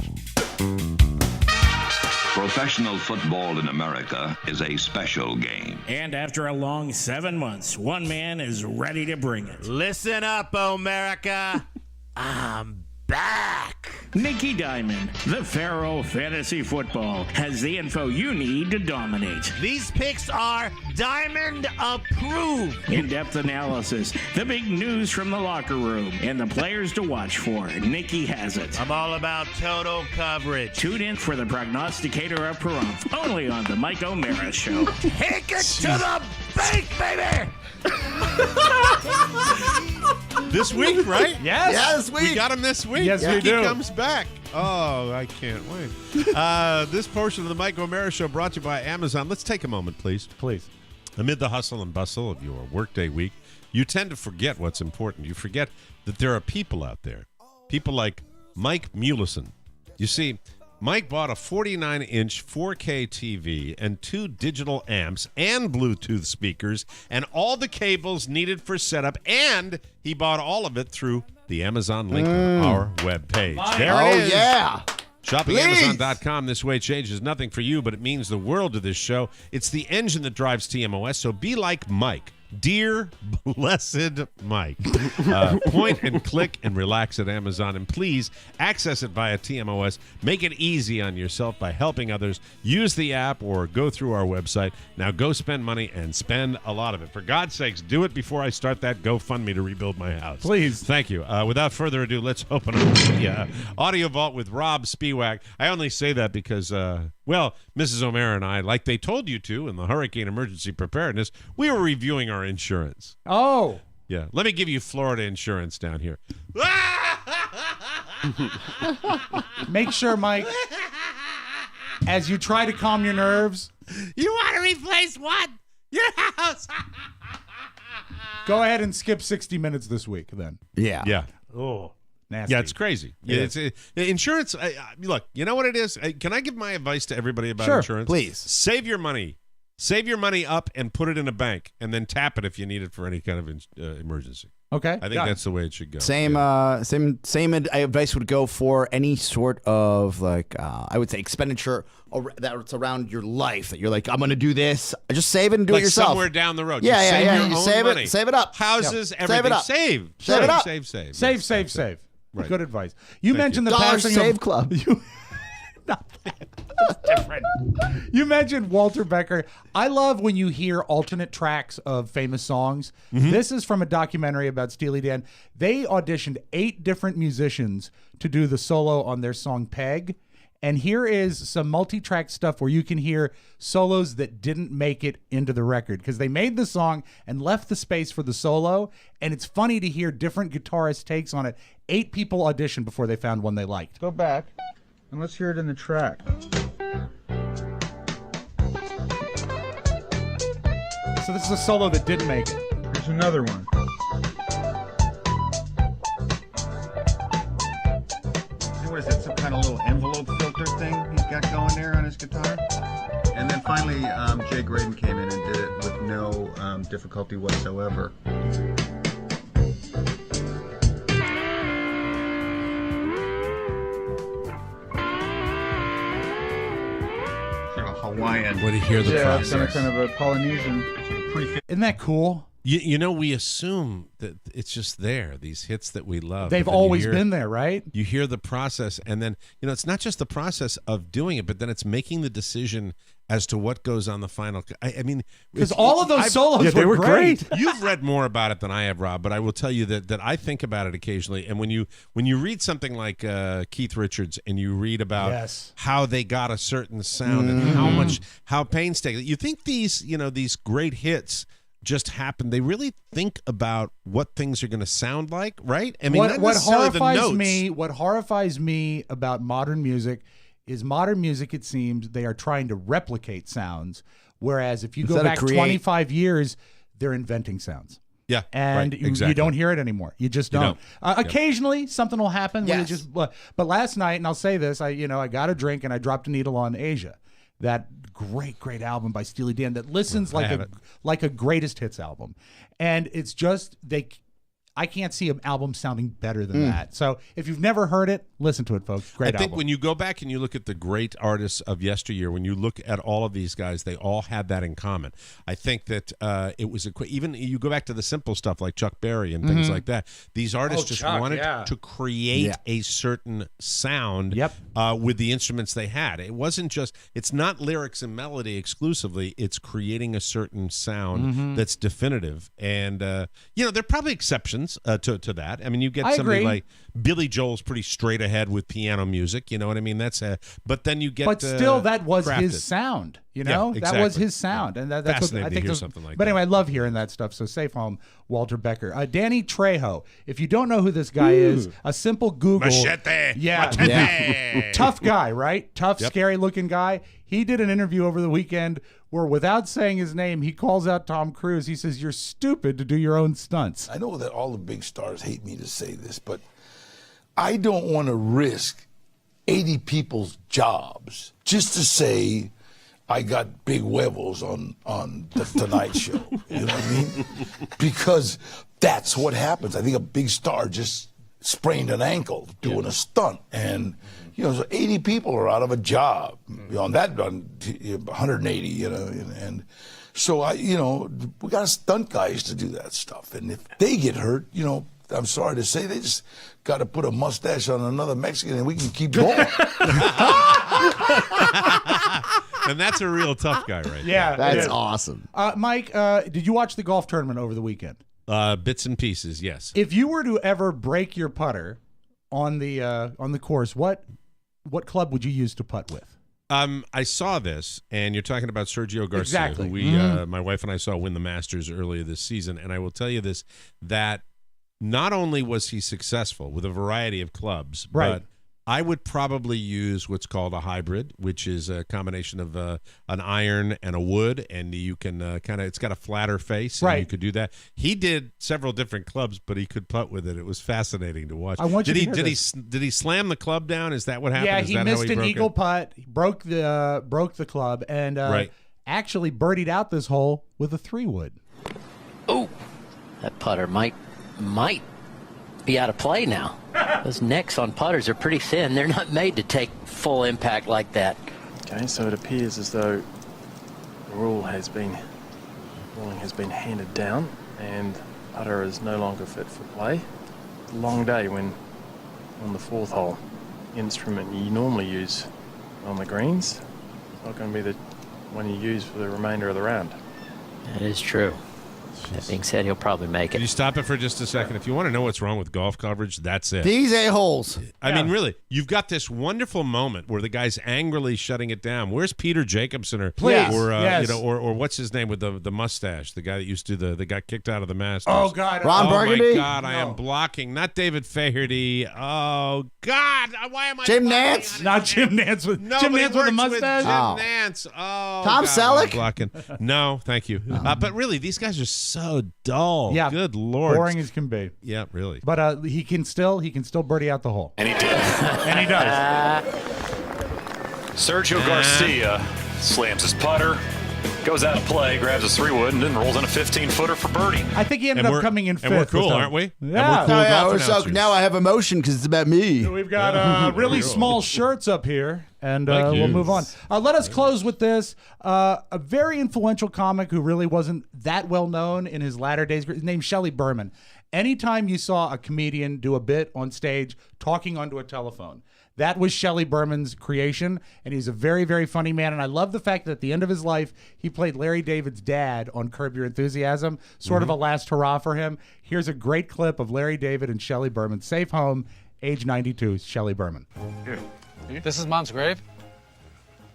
Professional football in America is a special game. And after a long 7 months, one man is ready to bring it. Listen up, America. I'm back. Nicky Diamond, the Pharaoh Fantasy Football, has the info you need to dominate. These picks are Diamond approved. In-depth analysis, the big news from the locker room, and the players to watch for. Nicky has it. I'm all about total coverage. Tune in for the prognosticator of Pahrump, only on the Mike O'Mara Show. Take it to the bank, baby! This week, right? Yes. Yeah, this week. We got him this week. Yes, we He do. comes back. Oh, I can't wait. This portion of the Mike O'Mara Show brought to you by Amazon. Let's take a moment, please. Please. Amid the hustle and bustle of your workday week, you tend to forget what's important. You forget that there are people out there. People like Mike Mulison. You see, Mike bought a 49-inch 4K TV and 2 digital amps and Bluetooth speakers and all the cables needed for setup, and he bought all of it through the Amazon link on our webpage. There it is. Yeah. Shopping Please. Amazon.com this way changes nothing for you, but it means the world to this show. It's the engine that drives TMOS, so be like Mike. Dear blessed Mike, point and click and relax at Amazon, and please access it via TMOS. Make it easy on yourself by helping others. Use the app or go through our website. Now go spend money and spend a lot of it. For God's sakes, do it before I start that GoFundMe to rebuild my house. Please. Thank you. Without further ado, let's open up the audio vault with Rob Spiewak. I only say that because, Mrs. O'Mara and I, like they told you to in the hurricane emergency preparedness, we were reviewing our insurance. Oh. Yeah. Let me give you Florida insurance down here. Make sure, Mike, as you try to calm your nerves. You want to replace what? Your house. Go ahead and skip 60 minutes this week then. Yeah. Yeah. Oh, nasty. Yeah, it's crazy. Yeah, it's insurance. Look, you know what it is? Can I give my advice to everybody about insurance? Please. Save your money. Save your money up and put it in a bank, and then tap it if you need it for any kind of emergency. Okay. I think that's the way it should go. Same advice would go for any sort of I would say expenditure that's around your life that you're like, I'm going to do this. Just save it and do it yourself. Somewhere down the road. Yeah, save your You own save money. it. Save it up. Houses, Yep. everything. Save it up. Save it up. Save. Right. Good advice. You mentioned the Dollar passing Save of Club. That's different. You mentioned Walter Becker. I love when you hear alternate tracks of famous songs. This is from a documentary about Steely Dan. They auditioned 8 different musicians to do the solo on their song Peg. And here is some multi-track stuff where you can hear solos that didn't make it into the record because they made the song and left the space for the solo. And it's funny to hear different guitarist takes on it. 8 people auditioned before they found one they liked. Go back and let's hear it in the track. So this is a solo that didn't make it. Here's another one. What is that, some kind of little envelope filter thing he's got going there on his guitar? And then finally, Jay Graydon came in and did it with no difficulty whatsoever. Hawaiian. What do you hear the process? Yeah, kind of a Polynesian. Isn't that cool? We assume that it's just there, these hits that we love. They've always been there, right? You hear the process, and then, it's not just the process of doing it, but then it's making the decision as to what goes on the final. I mean, because all of those solos were great. You've read more about it than I have, Rob, but I will tell you that I think about it occasionally. And when you read something like Keith Richards and you read about how they got a certain sound and how painstaking, you think these great hits just happen. They really think about what things are going to sound like, right? I mean, what horrifies me about modern music is it seems they are trying to replicate sounds, whereas if you go back 25 years, they're inventing sounds. Yeah, and you don't hear it anymore. You just don't. Occasionally, something will happen. Yes. But last night, and I'll say this, I got a drink and I dropped a needle on Asia. That great album by Steely Dan that listens like a greatest hits album, and it's just I can't see an album sounding better than that. So if you've never heard it, listen to it, folks. Great album. I think when you go back and you look at the great artists of yesteryear, when you look at all of these guys, they all had that in common. I think that it was even you go back to the simple stuff like Chuck Berry and things like that. These artists wanted to create a certain sound with the instruments they had. It wasn't just, it's not lyrics and melody exclusively. It's creating a certain sound that's definitive. And, there are probably exceptions to that. I mean, you get somebody like Billy Joel's pretty straight ahead with piano music. You know what I mean? But then you get. But still, that was crafted. His sound. Exactly. That was his sound, and that's fascinating what I think. To hear something like but that. anyway, I love hearing that stuff. So safe home, Walter Becker, Danny Trejo. If you don't know who this guy is, a simple Google. Machete. Yeah. Tough guy, right? Tough, scary looking guy. He did an interview over the weekend where, without saying his name, he calls out Tom Cruise. He says, "You're stupid to do your own stunts." I know that all the big stars hate me to say this, but I don't want to risk 80 people's jobs just to say I got big huevos on the Tonight Show. You know what I mean? Because that's what happens. I think a big star just sprained an ankle doing a stunt, and so 80 people are out of a job. On 180, and so we got stunt guys to do that stuff, and if they get hurt, I'm sorry to say, they just got to put a mustache on another Mexican and we can keep going. And that's a real tough guy right there. That's awesome. Mike, did you watch the golf tournament over the weekend? Bits and pieces, yes. If you were to ever break your putter on the course, what club would you use to putt with? I saw this, and you're talking about Sergio Garcia, who my wife and I saw win the Masters earlier this season, and I will tell you this, that not only was he successful with a variety of clubs, but I would probably use what's called a hybrid, which is a combination of an iron and a wood, and you can it's got a flatter face, and you could do that. He did several different clubs, but he could putt with it. It was fascinating to watch. Did he slam the club down? Is that what happened? Yeah, he missed an eagle putt, he broke the club, and actually birdied out this hole with a 3-wood. Oh, that putter might might be out of play now. Those necks on putters are pretty thin. They're not made to take full impact like that. Okay, so it appears as though the ruling has been handed down and putter is no longer fit for play. It's a long day when on the fourth hole. The instrument you normally use on the greens, it's not going to be the one you use for the remainder of the round. That is true. That being said, he'll probably make it. Can you stop it for just a second? If you want to know what's wrong with golf coverage, that's it. These a-holes. I mean, really, you've got this wonderful moment where the guy's angrily shutting it down. Where's Peter Jacobson or Please. or Yes. or what's his name with the mustache? The guy that used to that got kicked out of the Masters. Oh, God. Ron Burgundy? Oh my God, I am blocking. Not David Faherty. Oh God, why am I? Jim Nance? Not Jim Nance with No, Jim but he Nance with a works mustache. Jim Nance. Oh, Tom God, Selleck? I'm blocking. No, thank you. But really, these guys are so dull. Yeah, Good Lord. boring as can be. Yeah, really. But he can still birdie out the hole, And he did. and he does. Sergio Garcia slams his putter, goes out of play, grabs his 3-wood, and then rolls in a 15-footer for birdie. I think he ended up coming in fifth. And we're cool, this time. aren't we? And Yeah. we're cool Oh, yeah, golf we're so, announcers. now I have emotion because it's about me. We've got really small shirts up here, and Thank you. we'll move on. Let us close with this. A very influential comic who really wasn't that well known in his latter days. His name's Shelley Berman. Anytime you saw a comedian do a bit on stage talking onto a telephone, that was Shelley Berman's creation, and he's a very, very funny man. And I love the fact that at the end of his life, he played Larry David's dad on Curb Your Enthusiasm, sort of a last hurrah for him. Here's a great clip of Larry David and Shelley Berman. Safe home, age 92, Shelley Berman. This is Mom's grave?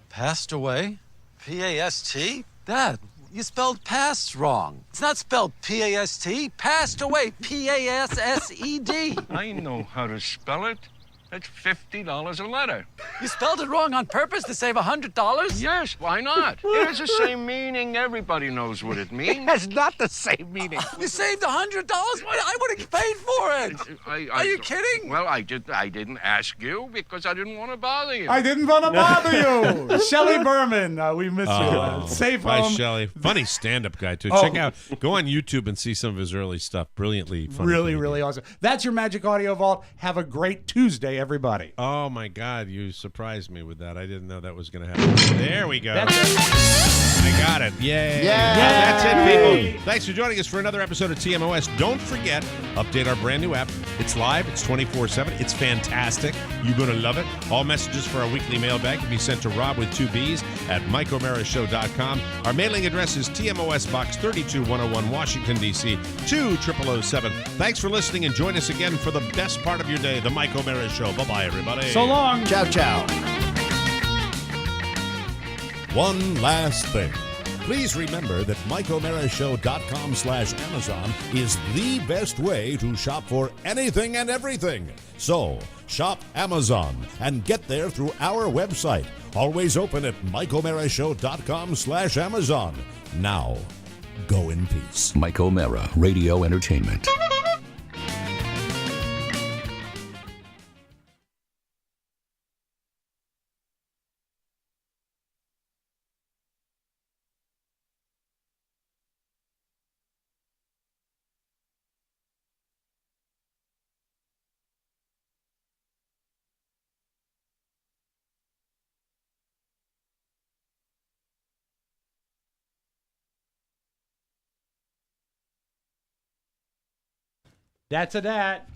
Passed away? P-A-S-T? Dad, you spelled past wrong. It's not spelled P-A-S-T. Passed away, P-A-S-S-E-D. I know how to spell it. That's $50 a letter. You spelled it wrong on purpose to save $100? Yes, why not? It has the same meaning. Everybody knows what it means. It's not the same meaning. You saved $100? I would have paid for it. Are you kidding? Well, I didn't ask you because I didn't want to bother you. I didn't want to bother you. Shelley Berman, we miss you. Safe Bye, home. Shelley. Funny stand-up guy, too. Oh. Check out, go on YouTube and see some of his early stuff. Brilliantly funny. Really, really awesome. That's your Magic Audio Vault. Have a great Tuesday, everybody. Oh, my God. You surprised me with that. I didn't know that was going to happen. There we go. I got it. Yay. That's it, people. Thanks for joining us for another episode of TMOS. Don't forget, update our brand new app. It's live. It's 24/7. It's fantastic. You're going to love it. All messages for our weekly mailbag can be sent to Rob with 2 B's at MikeO'MaraShow.com. Our mailing address is TMOS Box 32101, Washington, D.C. 20007. Thanks for listening, and join us again for the best part of your day, the Mike O'Mara Show. Bye-bye, everybody. So long. Ciao, ciao. One last thing. Please remember that MikeO'MaraShow.com/Amazon is the best way to shop for anything and everything. So, shop Amazon and get there through our website. Always open at MikeO'MaraShow.com/Amazon. Now, go in peace. Mike O'Mara, Radio Entertainment. That's a dat.